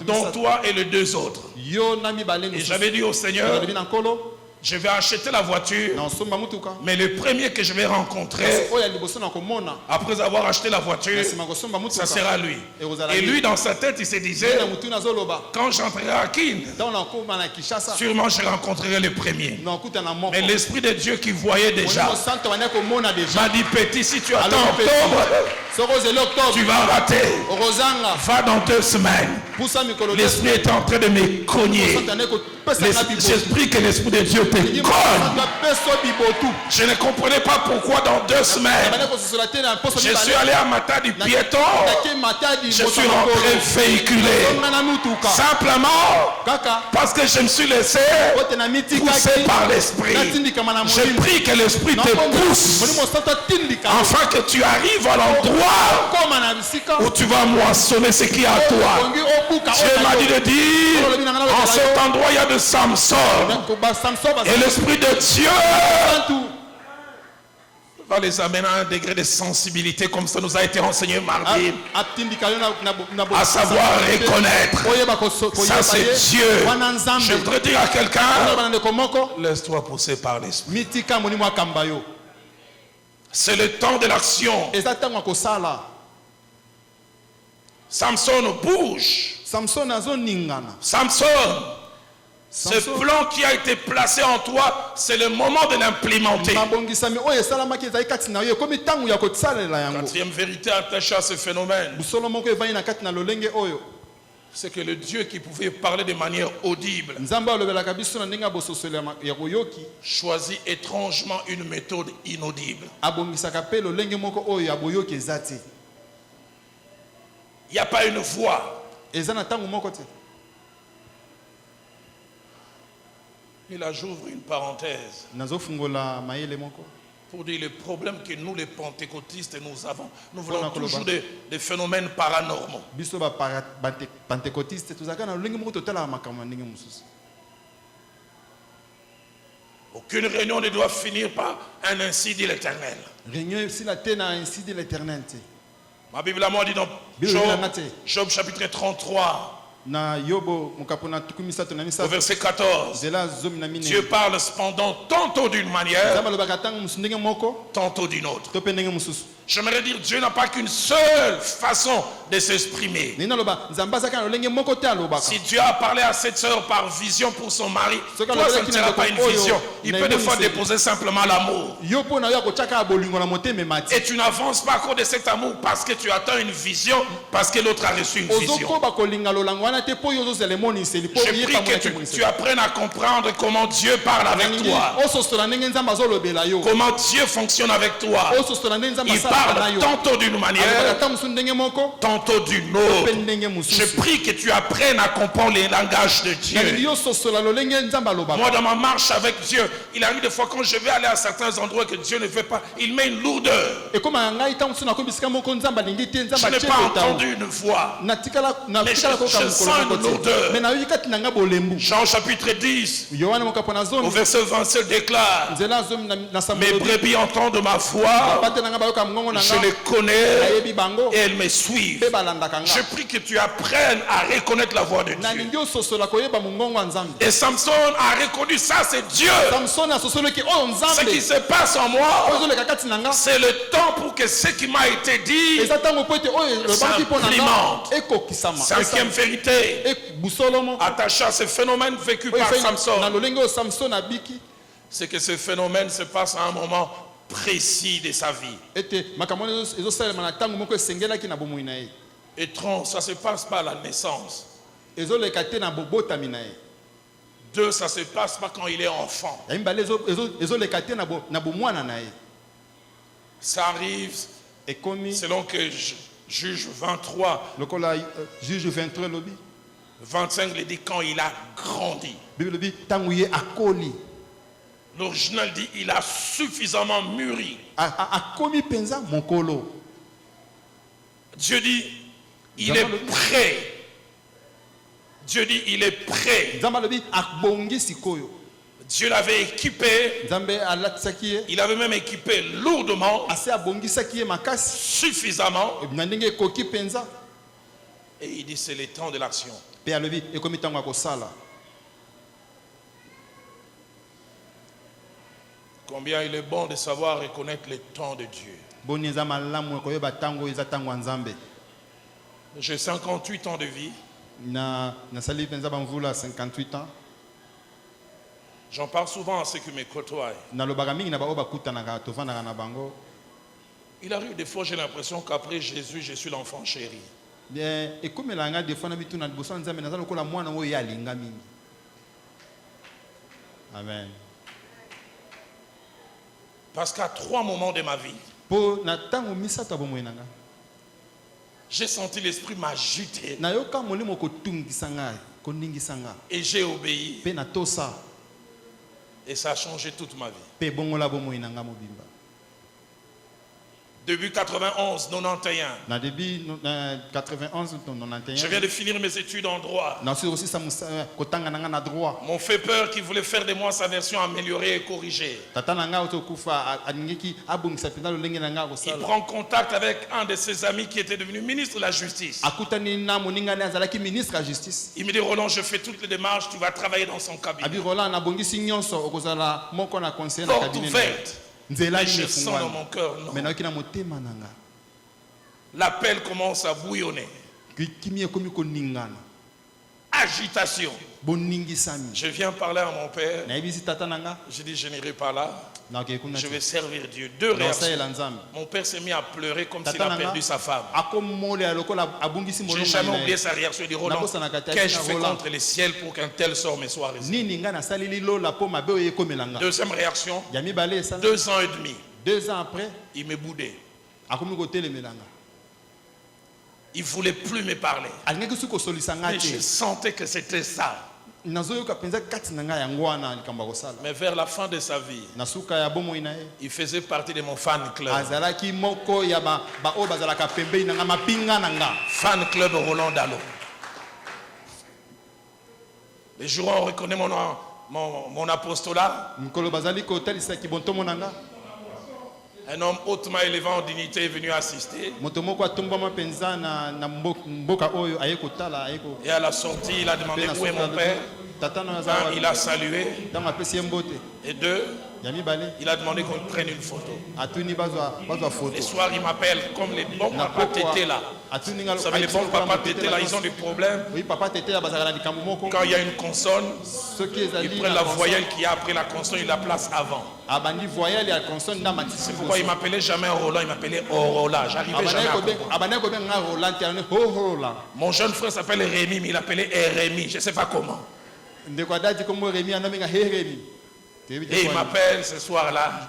dont toi et les 2 autres. Et j'avais dit au Seigneur, je vais acheter la voiture, mais le premier que je vais rencontrer, après avoir acheté la voiture, ça sera lui. Et lui, dans sa tête, il se disait, quand j'entrerai à Kin, sûrement je rencontrerai le premier. Mais l'Esprit de Dieu qui voyait déjà m'a dit, petit, si tu attends octobre, tu vas rater. Va dans 2 semaines. L'Esprit est en train de me cogner. J'espère que l'Esprit de Dieu te cogne. Je ne comprenais pas pourquoi dans 2 semaines, je suis allé à Matadi piéton, je suis rentré véhiculé. Simplement parce que je me suis laissé pousser par l'esprit. Je prie que l'esprit te pousse afin que tu arrives à l'endroit où tu vas moissonner ce qui est à toi. Dieu m'a dit de dire, en cet endroit il y a de Samson. Et l'esprit de Dieu va les amener à un degré de sensibilité comme ça nous a été enseigné mardi. À savoir reconnaître. Ça c'est Dieu. Je voudrais dire à quelqu'un, laisse-toi pousser par l'esprit. C'est le temps de l'action. Samson bouge. Samson, ce plan qui a été placé en toi, c'est le moment de l'implémenter. 4e vérité attachée à ce phénomène, c'est que le Dieu qui pouvait parler de manière audible choisit étrangement une méthode inaudible. Il n'y a pas une voix. Et là, j'ouvre une parenthèse pour dire le problème que nous, les pentecôtistes, nous avons. Nous voulons toujours des phénomènes paranormaux. Aucune réunion ne doit finir par un ainsi dit l'Éternel. Ma Bible à moi dit dans Job chapitre 33. Au verset 14, Dieu parle cependant tantôt d'une manière, tantôt d'une autre. J'aimerais dire, Dieu n'a pas qu'une seule façon de s'exprimer. Si Dieu a parlé à cette sœur par vision pour son mari, toi ça ne sera pas une vision. Il peut des fois déposer simplement l'amour. Et tu n'avances pas à cause de cet amour parce que tu attends une vision, parce que l'autre a reçu une vision. Je prie que tu apprennes à comprendre comment Dieu parle avec toi. Comment Dieu fonctionne avec toi. Il parle tantôt d'une manière, tantôt d'une autre. Je prie que tu apprennes à comprendre les langages de Dieu. Moi, dans ma marche avec Dieu, il arrive des fois quand je vais aller à certains endroits que Dieu ne fait pas, il met une lourdeur. Je n'ai pas entendu une voix, mais je sens une lourdeur. Jean chapitre 10, au verset 27 déclare: mes brebis entendent ma voix, je les connais et elles me suivent. Je prie que tu apprennes à reconnaître la voix de Dieu. Et Samson a reconnu ça, c'est Dieu. Ce qui se passe en moi, c'est le temps pour que ce qui m'a été dit s'implémente. 5e vérité attachée à ce phénomène vécu par Samson, c'est que ce phénomène se passe à un moment précis de sa vie. Étrange, ça se passe pas à la naissance. 2, ça se passe pas quand il est enfant. Ça arrive selon que Juge 23, 25 il dit quand il a grandi. L'original dit il a suffisamment mûri. Dieu dit il est prêt. Dieu dit il est prêt. Dieu l'avait équipé. Il avait même équipé lourdement, suffisamment. Et il dit c'est le temps de l'action. Combien il est bon de savoir reconnaître le temps de Dieu. J'ai 58 ans de vie. J'en parle souvent à ceux qui me côtoient. Il arrive des fois, j'ai l'impression qu'après Jésus, je suis l'enfant chéri. Amen. Parce qu'à 3 moments de ma vie, j'ai senti l'esprit m'agiter. Et j'ai obéi. Et ça a changé toute ma vie. Début 91, 91. Je viens de finir mes études en droit. M'ont fait peur qu'ils voulaient faire de moi sa version améliorée et corrigée. Il prend contact avec un de ses amis qui était devenu ministre de la Justice. Il me dit, Roland, je fais toutes les démarches, tu vas travailler dans son cabinet. Porte ouverte. Mais je sens dans mon cœur, non. L'appel commence à bouillonner. Agitation. Je viens parler à mon père. Je dis, je n'irai pas là. Je vais servir Dieu. 2 réactions. Mon père s'est mis à pleurer comme s'il a perdu sa femme. Je n'ai jamais oublié sa réaction. Il dit, Roland, qu'ai-je fait contre les ciels pour qu'un tel sort me soit réservé? Deuxième réaction, 2 ans et demi. 2 ans après, il me boudait. Il ne voulait plus me parler. Mais je sentais que c'était ça. Mais vers la fin de sa vie, il faisait partie de mon fan club. Fan club Roland Dalo. Les jours où on reconnaît mon apostolat, un homme hautement élevé en dignité est venu assister. Et à la sortie, il a demandé où est mon père. Un, il a salué. Et 2, il a demandé qu'on prenne une photo. Les soirs, il m'appelle comme les bons papas tétés là. Vous savez, les bons papas tétés là, ils ont des problèmes. Quand il y a une consonne, ils prennent la voyelle qui est après la consonne, ils la placent avant. C'est pourquoi il ne m'appelait jamais Roland, il m'appelait Orola. J'arrivais jamais à... Mon jeune frère s'appelle Rémi, mais il appelait Rémi. Je ne sais pas comment. Et il m'appelle ce soir-là.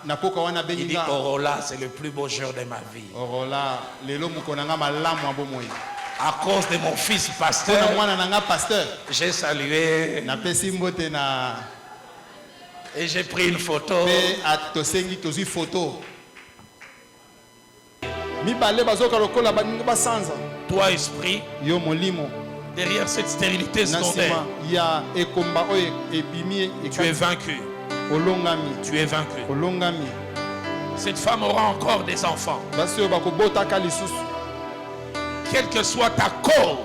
Il dit, Orola, c'est le plus beau jour de ma vie. À cause de mon fils pasteur, j'ai salué. Et j'ai pris une photo. Toi, esprit, derrière cette stérilité secondaire, tu es vaincu. Tu es vaincu. Cette femme aura encore des enfants. Quelle que soit ta cause,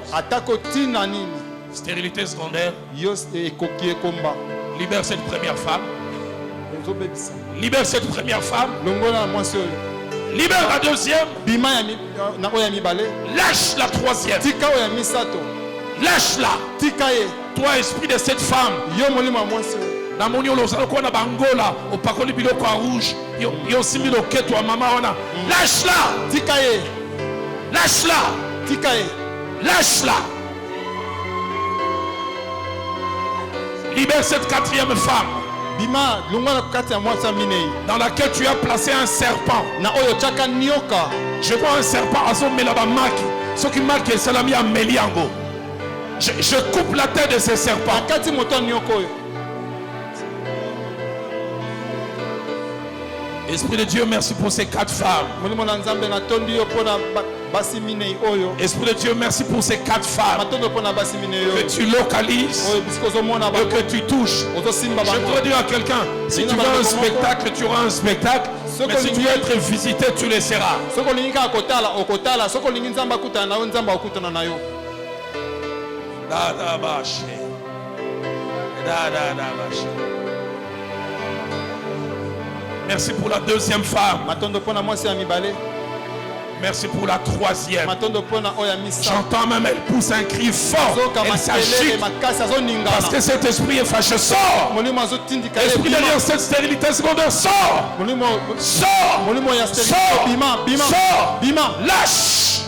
stérilité secondaire, libère cette première femme. Libère cette première femme. Libère la deuxième. Lâche la troisième. Lâche-la. Toi, esprit de cette femme. Lâche-la. Lâche-la. Lâche-la. Libère cette quatrième femme dans laquelle tu as placé un serpent. Je vois un serpent à son mélabamaki. Ce qui marque c'est l'ami à Meliango. Je coupe la tête de ces serpents. Esprit de Dieu, merci pour ces 4 femmes. Esprit de Dieu, merci pour ces 4 femmes que tu localises et que tu touches. Je voudrais dire à quelqu'un, si tu veux un spectacle, tu auras un spectacle. Mais si tu veux être visité, tu le seras. Merci pour la deuxième femme. Merci pour la troisième. J'entends même, elle pousse un cri fort. Elle s'agite. Parce que cet esprit est fâché. Sors. Esprit derrière cette stérilité secondaire. Sors. Sors. Sors. Sors. Lâche.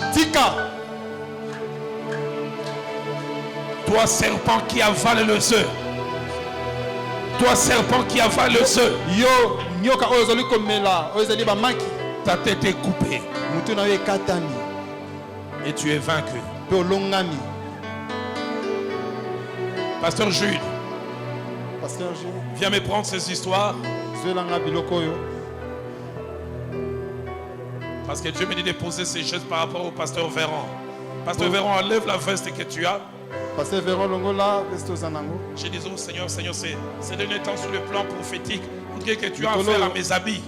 Toi, serpent qui avale le œuf. Toi, serpent qui avale le œuf. Ta tête est coupée. Et tu es vaincu. Pasteur Jules, viens me prendre ces histoires. Parce que Dieu me dit de poser ces gestes par rapport au pasteur Véran. Pasteur Véran, enlève la veste que tu as. J'ai dit, oh Seigneur, Seigneur, c'est dernier temps sur le plan prophétique. On dit que tu as affaire à mes habits.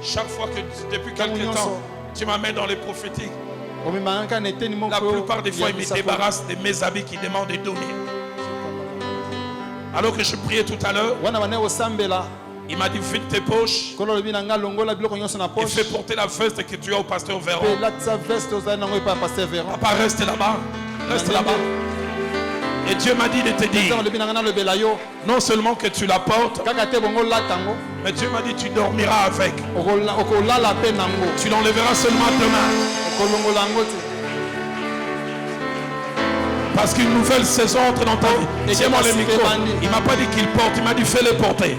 Chaque fois que, depuis quelques temps, tu m'amènes dans les prophétiques, la plupart des fois, il me débarrasse de mes habits qui demandent de donner. Alors que je priais tout à l'heure, il m'a dit, vide tes poches et fais porter la veste que tu as au pasteur Véran. Papa, reste là-bas. Reste là-bas. Et Dieu m'a dit de te dire, non seulement que tu la portes, mais Dieu m'a dit tu dormiras avec. Tu l'enlèveras seulement demain. Parce qu'une nouvelle saison entre dans ta vie. Tiens-moi le micro. Il ne m'a pas dit qu'il porte, il m'a dit fais-le porter.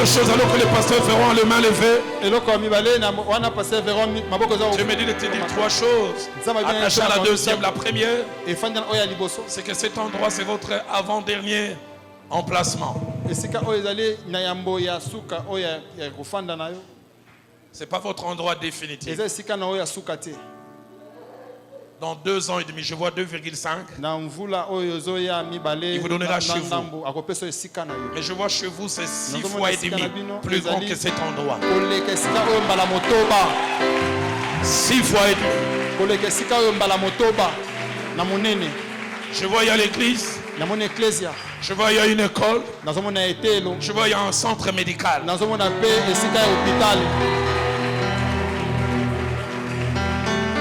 Chose alors que le pasteur Véran a les mains levées. Je me dis de te dire trois choses. Attaché à la deuxième, la première, c'est que cet endroit c'est votre avant-dernier emplacement. C'est pas votre endroit définitif. Dans 2 ans et demi, je vois 2,5. Il vous donnera chez vous. Mais je vois chez vous, c'est 6 fois et demi plus grand que cet endroit. 6 fois et demi. Je vois il y a l'église. Je vois il y a une école. Je vois il y a un centre médical.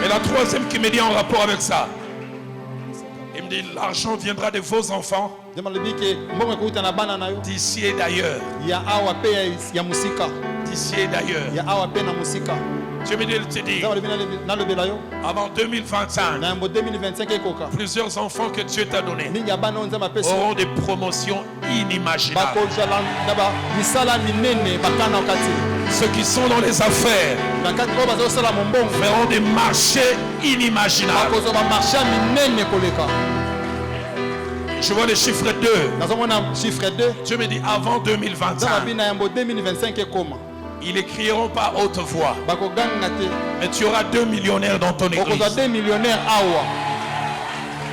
Et la troisième qui me dit en rapport avec ça, il me dit l'argent viendra de vos enfants d'ici et d'ailleurs. D'ici et d'ailleurs. Dieu me dit de te dire, avant 2025, plusieurs enfants que Dieu t'a donnés auront des promotions inimaginables. Ceux qui sont dans les affaires feront des marchés inimaginables. Je vois le chiffre 2. Dieu me dit avant 2025. Ils n'écriront pas haute voix. Mais tu auras 2 millionnaires dans ton église.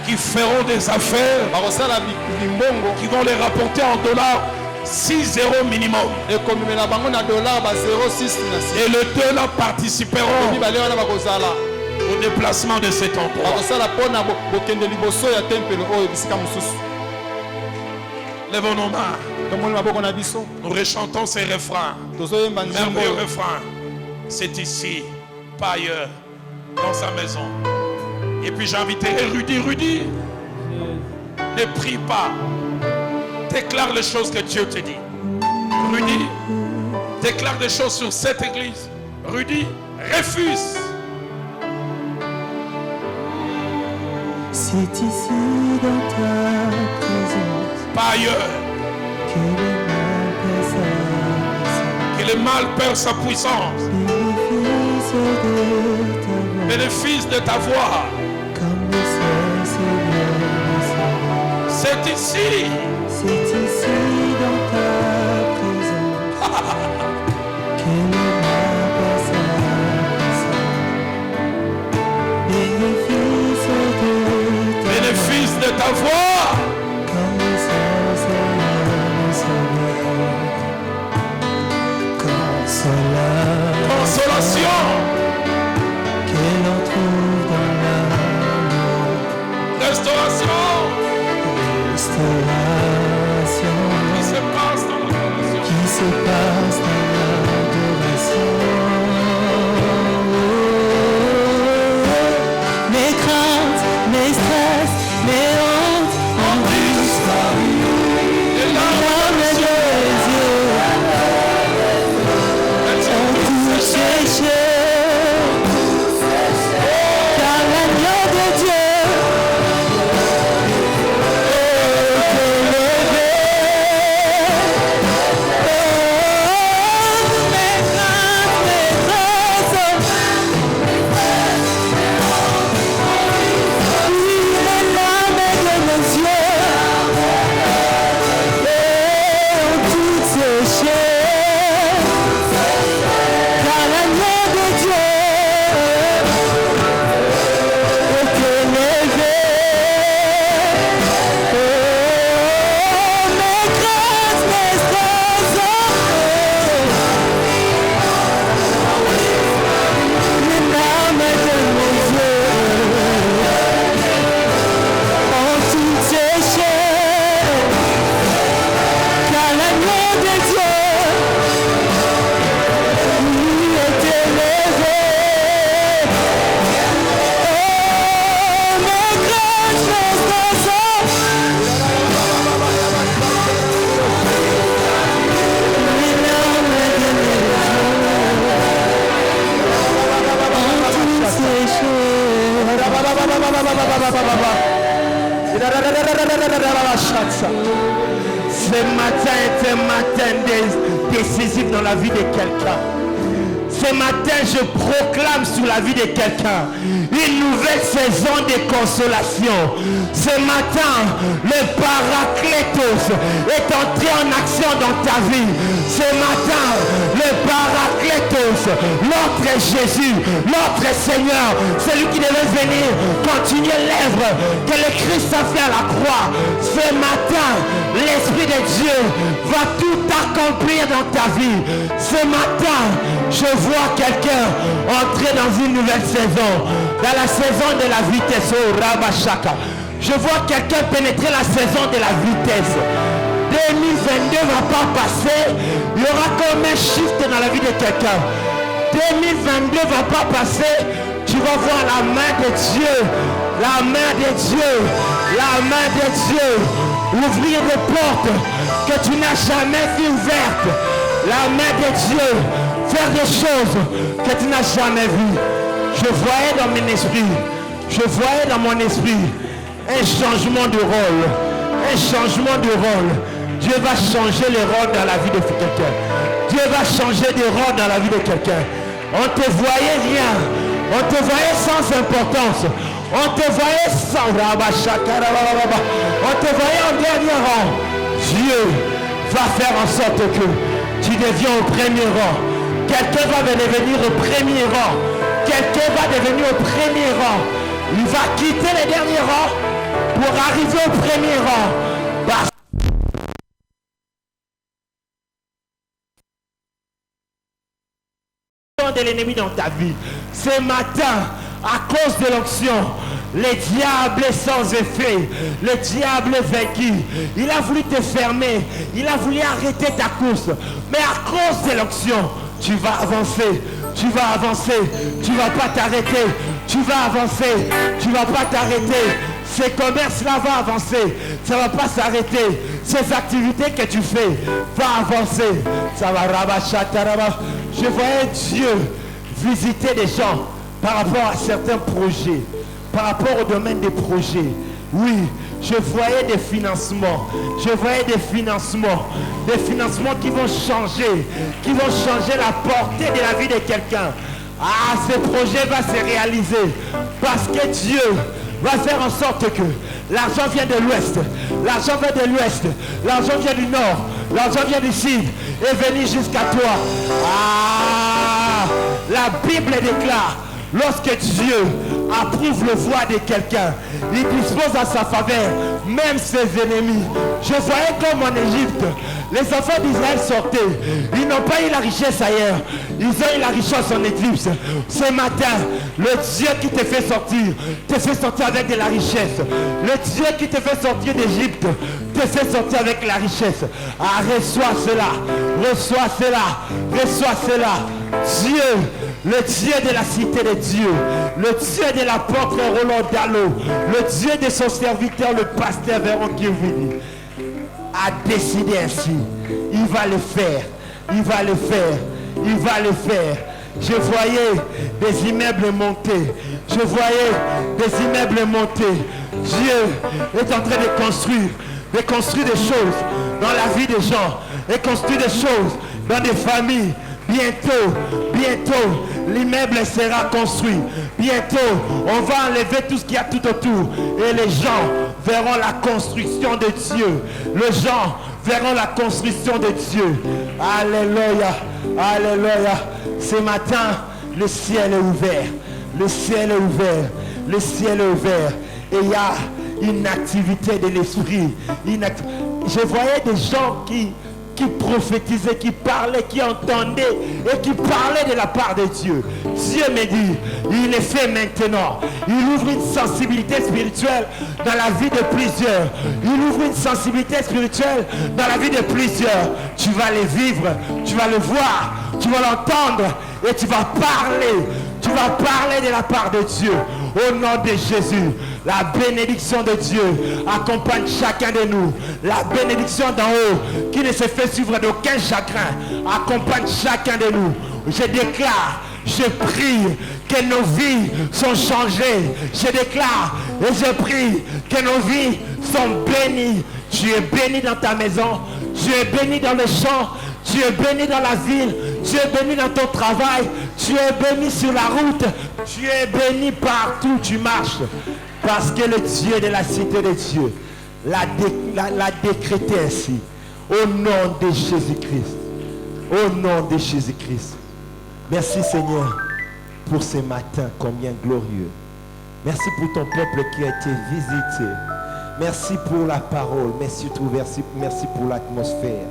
Qui feront des affaires qui vont les rapporter en dollars 6 € minimum. Et les deux là participeront au déplacement de cet endroit. Lèvons nos mains. Nous rechantons ces refrains. Merveilleux refrain. C'est ici, pas ailleurs, dans sa maison. Et puis j'inviterai Rudy. Rudy, ne prie pas. Déclare les choses que Dieu te dit. Rudy, déclare des choses sur cette église. Rudy, refuse. C'est ici dans ta présence. Pas ailleurs. Que le mal perd sa puissance. Bénéfice de ta voix. C'est ici. C'est ici dans ta l'agneau de Dieu. Il est élevé. Oh, mon grand transgresseur. Ce matin est un matin décisif dans la vie de quelqu'un. Ce matin, je proclame sur la vie de quelqu'un une nouvelle saison de consolation. Ce matin, le Paraclétos est entré en action dans ta vie. Ce matin, le Paraclétos, l'autre Jésus, l'autre Seigneur, celui qui devait venir continuer l'œuvre que le Christ a fait à la croix. Ce matin, l'Esprit de Dieu va tout accomplir dans ta vie. Ce matin, je vois quelqu'un entrer dans une nouvelle saison, dans la saison de la vitesse. Oh, Rabashaka. Je vois quelqu'un pénétrer la saison de la vitesse. 2022 ne va pas passer. Il y aura comme un shift dans la vie de quelqu'un. 2022 ne va pas passer. Tu vas voir la main de Dieu. La main de Dieu. La main de Dieu. Ouvrir des portes que tu n'as jamais vues ouvertes. La main de Dieu. Faire des choses que tu n'as jamais vues. Je voyais dans mon esprit. Je voyais dans mon esprit un changement de rôle. Un changement de rôle. Dieu va changer les rôles dans la vie de quelqu'un. Dieu va changer des rôles dans la vie de quelqu'un. On te voyait rien. On te voyait sans importance. On te voyait sans... On te voyait en dernier rang. Dieu va faire en sorte que tu deviens au premier rang. Quelqu'un va devenir au premier rang. Quelqu'un va devenir au premier rang. Il va quitter les derniers rangs pour arriver au premier rang. De l'ennemi dans ta vie. Ce matin, à cause de l'onction, le diable est sans effet. Le diable est vaincu. Il a voulu te fermer. Il a voulu arrêter ta course. Mais à cause de l'onction, tu vas avancer. Tu vas avancer. Tu ne vas pas t'arrêter. Tu vas avancer. Tu ne vas pas t'arrêter. Ces commerces-là vont avancer. Ça ne va pas s'arrêter. Ces activités que tu fais vont avancer. Ça va rabachataraba. Je voyais Dieu visiter des gens par rapport à certains projets, par rapport au domaine des projets. Oui, je voyais des financements. Je voyais des financements qui vont changer la portée de la vie de quelqu'un. Ah, ce projet va se réaliser parce que Dieu va faire en sorte que l'argent vient de l'ouest, l'argent vient de l'ouest, l'argent vient du nord, l'argent vient du sud et venir jusqu'à toi. Ah, la Bible déclare, lorsque Dieu approuve le voie de quelqu'un, il dispose à sa faveur même ses ennemis. Je voyais comme en Égypte, les enfants d'Israël sortaient. Ils n'ont pas eu la richesse ailleurs. Ils ont eu la richesse en Égypte. Ce matin, le Dieu qui te fait sortir avec de la richesse. Le Dieu qui te fait sortir d'Égypte te fait sortir avec la richesse. Ah, reçois cela. Reçois cela. Reçois cela. Dieu, le Dieu de la cité de Dieu, le Dieu de l'apôtre Roland Dallot, le Dieu de son serviteur, le pasteur Véron Kivini, a décidé ainsi. Il va le faire. Il va le faire. Il va le faire. Je voyais des immeubles monter. Je voyais des immeubles monter. Dieu est en train de construire des choses dans la vie des gens, et construire des choses dans des familles. Bientôt, l'immeuble sera construit. Bientôt, on va enlever tout ce qu'il y a tout autour. Et les gens verront la construction de Dieu. Les gens verront la construction de Dieu. Alléluia. Alléluia. Ce matin, le ciel est ouvert. Le ciel est ouvert. Le ciel est ouvert. Et il y a une activité de l'esprit. Je voyais des gens qui qui prophétisait, qui parlait, qui entendait et qui parlait de la part de Dieu. Dieu me dit, il est fait maintenant. Il ouvre une sensibilité spirituelle dans la vie de plusieurs. Il ouvre une sensibilité spirituelle dans la vie de plusieurs. Tu vas les vivre, tu vas le voir, tu vas l'entendre et tu vas parler. Tu vas parler de la part de Dieu. Au nom de Jésus, la bénédiction de Dieu accompagne chacun de nous. La bénédiction d'en haut, qui ne se fait suivre d'aucun chagrin, accompagne chacun de nous. Je déclare, je prie que nos vies sont changées. Je déclare et je prie que nos vies sont bénies. Tu es béni dans ta maison, tu es béni dans le champ, tu es béni dans la ville, tu es béni dans ton travail, tu es béni sur la route, tu es béni partout où tu marches. Parce que le Dieu de la cité de Dieu l'a décrété ainsi. Au nom de Jésus-Christ. Au nom de Jésus-Christ. Merci Seigneur pour ce matin combien glorieux. Merci pour ton peuple qui a été visité. Merci pour la parole, mais surtout merci pour l'atmosphère.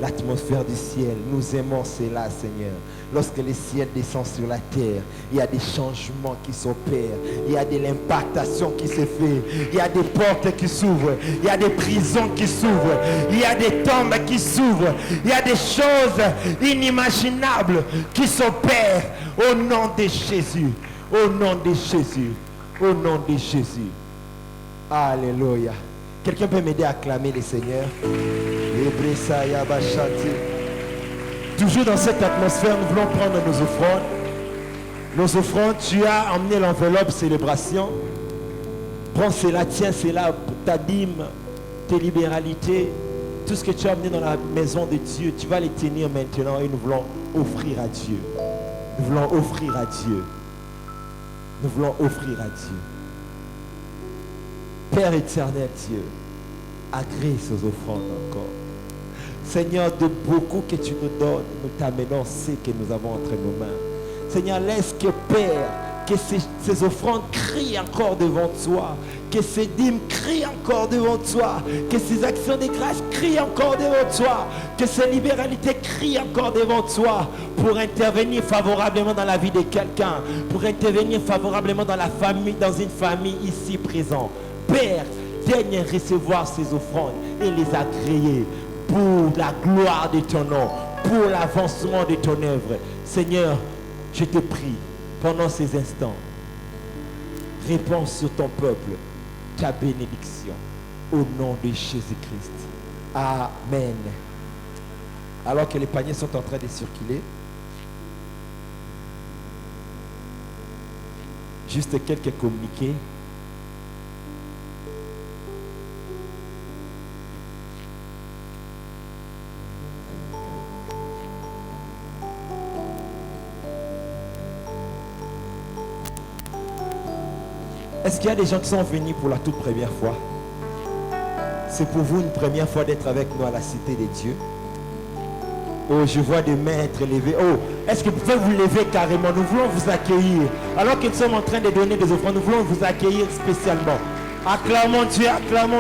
L'atmosphère du ciel, nous aimons cela, Seigneur. Lorsque le ciel descend sur la terre, il y a des changements qui s'opèrent, il y a de l'impactation qui se fait, il y a des portes qui s'ouvrent, il y a des prisons qui s'ouvrent, il y a des tombes qui s'ouvrent, il y a des choses inimaginables qui s'opèrent au nom de Jésus, au nom de Jésus, au nom de Jésus. Alléluia. Quelqu'un peut m'aider à acclamer le Seigneur? Toujours dans cette atmosphère, nous voulons prendre nos offrandes. Nos offrandes, tu as emmené l'enveloppe célébration. Prends cela, tiens cela, ta dîme, tes libéralités, tout ce que tu as amené dans la maison de Dieu, tu vas les tenir maintenant et nous voulons offrir à Dieu. Nous voulons offrir à Dieu. Nous voulons offrir à Dieu. Père éternel Dieu, agrée ces offrandes encore. Seigneur, de beaucoup que tu nous donnes, nous t'amenons ce que nous avons entre nos mains. Seigneur, laisse que Père, que ces offrandes crient encore devant toi, que ces dîmes crient encore devant toi, que ces actions de grâce crient encore devant toi, que ces libéralités crient encore devant toi, pour intervenir favorablement dans la vie de quelqu'un, pour intervenir favorablement dans la famille, dans une famille ici présente. Père, daigne recevoir ces offrandes et les agréer pour la gloire de ton nom, pour l'avancement de ton œuvre. Seigneur, je te prie, pendant ces instants, répands sur ton peuple ta bénédiction au nom de Jésus-Christ. Amen. Alors que les paniers sont en train de circuler, juste quelques communiqués. Est-ce qu'il y a des gens qui sont venus pour la toute première fois? C'est pour vous une première fois d'être avec nous à la cité des dieux. Oh, je vois des mains être levées. Oh, est-ce que vous pouvez vous lever carrément? Nous voulons vous accueillir. Alors que nous sommes en train de donner des offrandes, nous voulons vous accueillir spécialement. Acclamons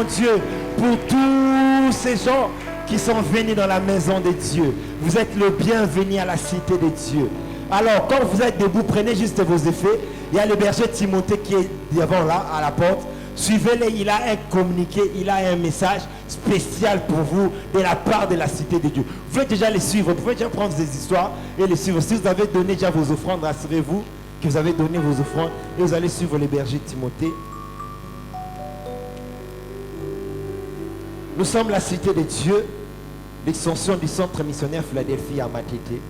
Dieu pour tous ces gens qui sont venus dans la maison de Dieu. Vous êtes le bienvenu à la cité de Dieu. Alors, quand vous êtes debout, prenez juste vos effets. Il y a le berger Timothée qui est devant là, à la porte. Suivez-le, il a un communiqué, il a un message spécial pour vous de la part de la cité de Dieu. Vous pouvez déjà les suivre, vous pouvez déjà prendre des histoires et les suivre. Si vous avez donné déjà vos offrandes, rassurez-vous que vous avez donné vos offrandes et vous allez suivre le berger Timothée. Nous sommes la cité de Dieu, l'extension du centre missionnaire Philadelphie à Matete.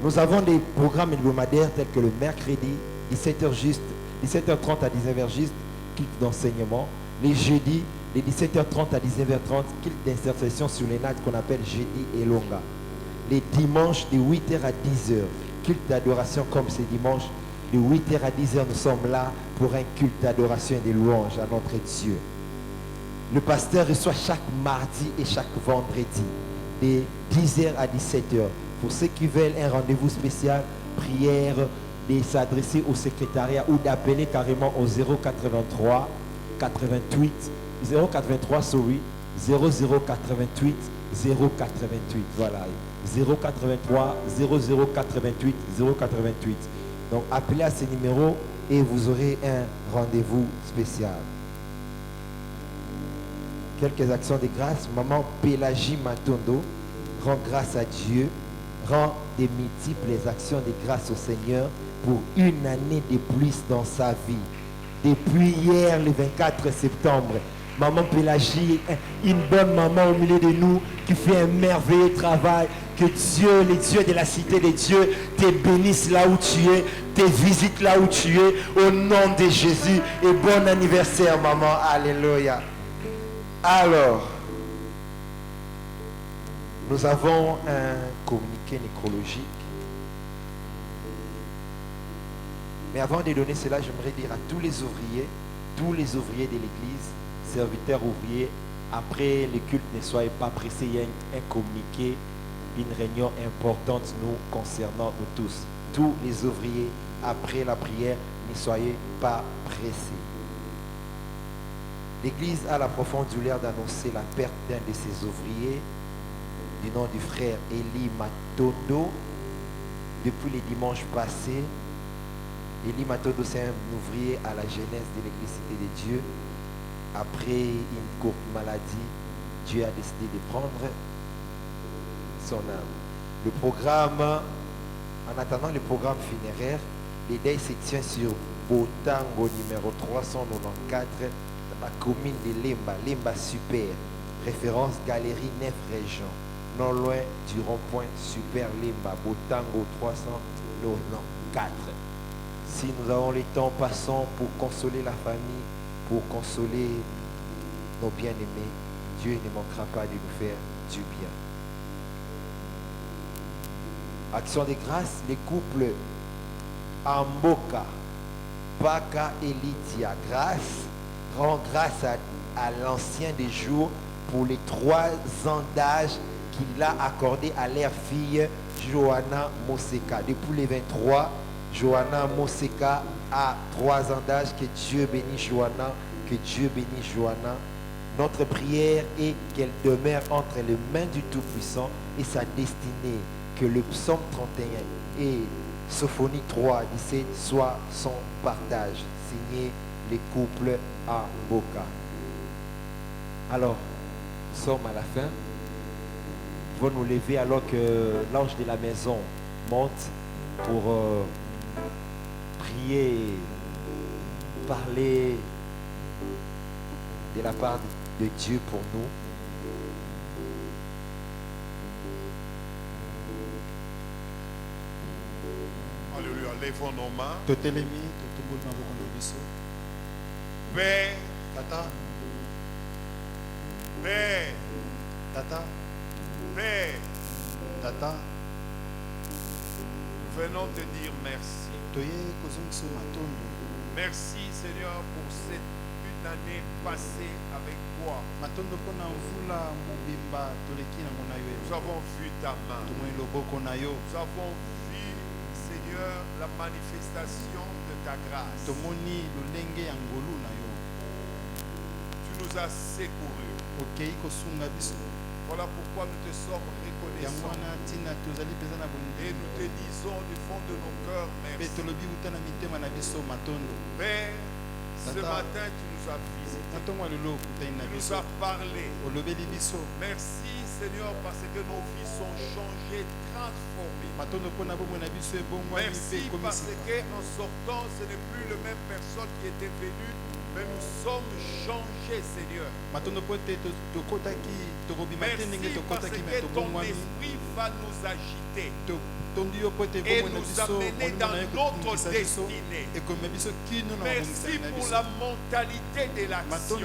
Nous avons des programmes hebdomadaires tels que le mercredi, 17h juste, 17h30 à 19h juste, culte d'enseignement. Les jeudis, de 17h30 à 19h30, culte d'intercession sur les nattes qu'on appelle jeudi et longa. Les dimanches, de 8h à 10h, culte d'adoration comme ce dimanche, de 8h à 10h, nous sommes là pour un culte d'adoration et de louange à notre Dieu. Le pasteur reçoit chaque mardi et chaque vendredi, de 10h à 17h. Pour ceux qui veulent un rendez-vous spécial, prière, de s'adresser au secrétariat ou d'appeler carrément au 083 88 083 sorry 0088 088. Voilà. 083 0088 088. Donc appelez à ce numéro et vous aurez un rendez-vous spécial. Quelques actions de grâce. Maman Pélagie Matondo rend grâce à Dieu, rend des multiples actions de grâce au Seigneur pour une année de plus dans sa vie. Depuis hier, le 24 septembre, Maman Pélagie, une bonne maman au milieu de nous qui fait un merveilleux travail. Que Dieu, le Dieu de la cité de Dieu, te bénisse là où tu es, te visite là où tu es, au nom de Jésus. Et bon anniversaire, maman. Alléluia. Alors, nous avons un communiqué nécrologique. Mais avant de donner cela, j'aimerais dire à tous les ouvriers de l'église, serviteurs ouvriers, après le culte, ne soyez pas pressés, il y a un communiqué, une réunion importante nous concernant nous tous. Tous les ouvriers, après la prière, ne soyez pas pressés. L'église a la profonde douleur d'annoncer la perte d'un de ses ouvriers, du nom du frère Eli Matondo, depuis le dimanche passé. Eli Matondo, c'est un ouvrier à la jeunesse de l'église Cité de Dieu. Après une courte maladie, Dieu a décidé de prendre son âme. Le programme, en attendant le programme funéraire, les deuils se tient sur Botango numéro 394, dans la commune de Lemba, Lemba Super, référence Galerie 9 Régions, non loin du rond-point Super Lemba, Botango 394. Si nous avons le temps, passons pour consoler la famille, pour consoler nos bien-aimés. Dieu ne manquera pas de nous faire du bien. Action de grâce, les couples Amboka, Baka et Lydia, rend grâce à l'ancien des jours pour les 3 ans d'âge qu'il a accordé à leur fille Johanna Moseka. Depuis les 23, Johanna Moseka a 3 ans d'âge. Que Dieu bénisse Johanna, que Dieu bénisse Johanna. Notre prière est qu'elle demeure entre les mains du Tout-Puissant et sa destinée. Que le psaume 31 et Sophonie 3, 17 soit son partage. Signé les couples à Boca. Alors, nous sommes à la fin. Nous allons nous lever alors que l'ange de la maison monte pour prier, parler de la part de Dieu pour nous. Alléluia, lèvons nos mains. Père, Tata, Père, Tata, Père, Tata, nous venons te dire merci. Merci Seigneur pour cette une année passée avec toi. Nous avons vu ta main. Nous avons vu, Seigneur, la manifestation de ta grâce. Tu nous as secourus. Voilà pourquoi nous te sommes reconnaissants. Et nous te disons du fond de nos cœurs merci. Père, ce matin tu nous as visités. Tu nous as parlé. Merci Seigneur parce que nos vies sont changées, transformées. Merci parce qu'en sortant, ce n'est plus la même personne qui était venue, mais nous sommes changés, Seigneur. Merci parce que ton esprit va nous agiter et nous amener dans notre destinée. Merci pour la mentalité de l'action.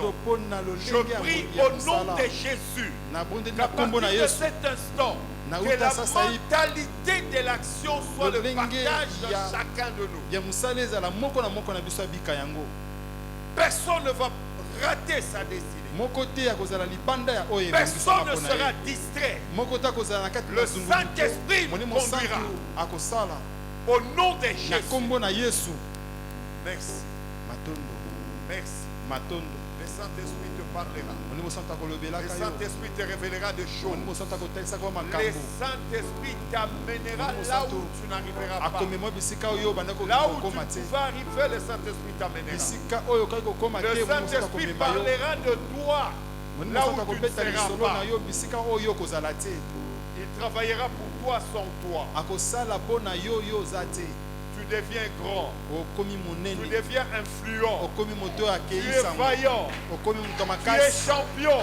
Je prie au nom de Jésus qu'à partir de cet instant, que la mentalité de l'action soit le partage de chacun de nous. Personne ne va rater sa destinée. Personne ne sera distrait. Le Saint-Esprit nous conduira. Au nom de Jésus. Merci. Merci. Le Saint-Esprit te parlera. Le Saint-Esprit te révélera des choses. Le Saint-Esprit t'amènera là où tu n'arriveras pas. Là où tu vas arriver, le Saint-Esprit t'amènera. Le Saint-Esprit parlera de toi là où tu ne seras pas. Il travaillera pour toi sans toi. Tu deviens grand. Tu deviens influent. Tu es vaillant. Tu es champion.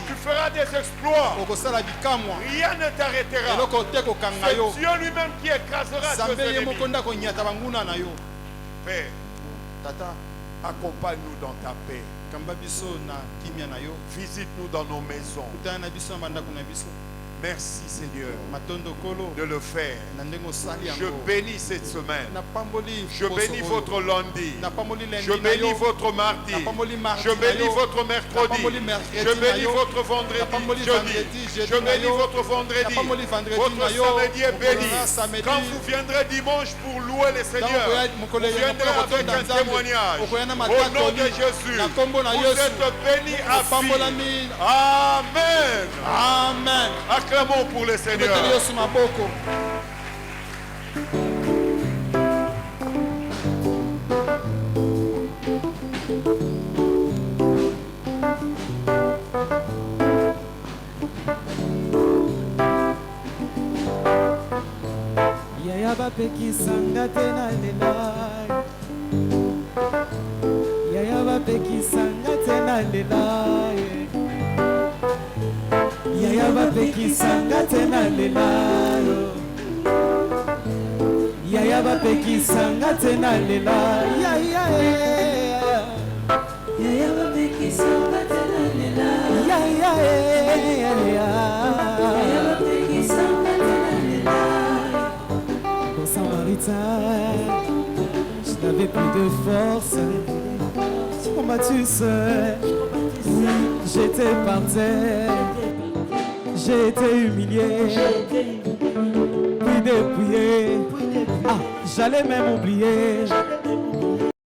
Tu feras des exploits. Rien ne t'arrêtera. C'est Dieu lui-même qui écrasera tes ennemis. Père, accompagne-nous dans ta paix. Visite-nous dans nos maisons. Merci Seigneur de le faire. Je bénis cette semaine. Je bénis votre lundi. Je bénis votre mardi. Je bénis votre mercredi. Je bénis votre vendredi. Je bénis votre vendredi. Votre samedi est béni. Quand vous viendrez dimanche pour louer le Seigneur, vous viendrez avec un témoignage. Au nom de Jésus, vous êtes bénis à vie. Amen. Amen. Acclamons pour le Seigneur. Yaya bapeki sanga tena lelai. Yaya bapeki sanga tena lelai. Yaya bapeki sanga tena lelai. Yaya bapeki sanga tena lelai. Yaya bapeki sanga tena lelai. Yaya bapeki sanga tena lelai. Bon Samaritain, je n'avais plus de force. On m'a tué seul. J'étais par terre. J'ai été humilié, puis dépouillé. Ah, j'allais même oublier.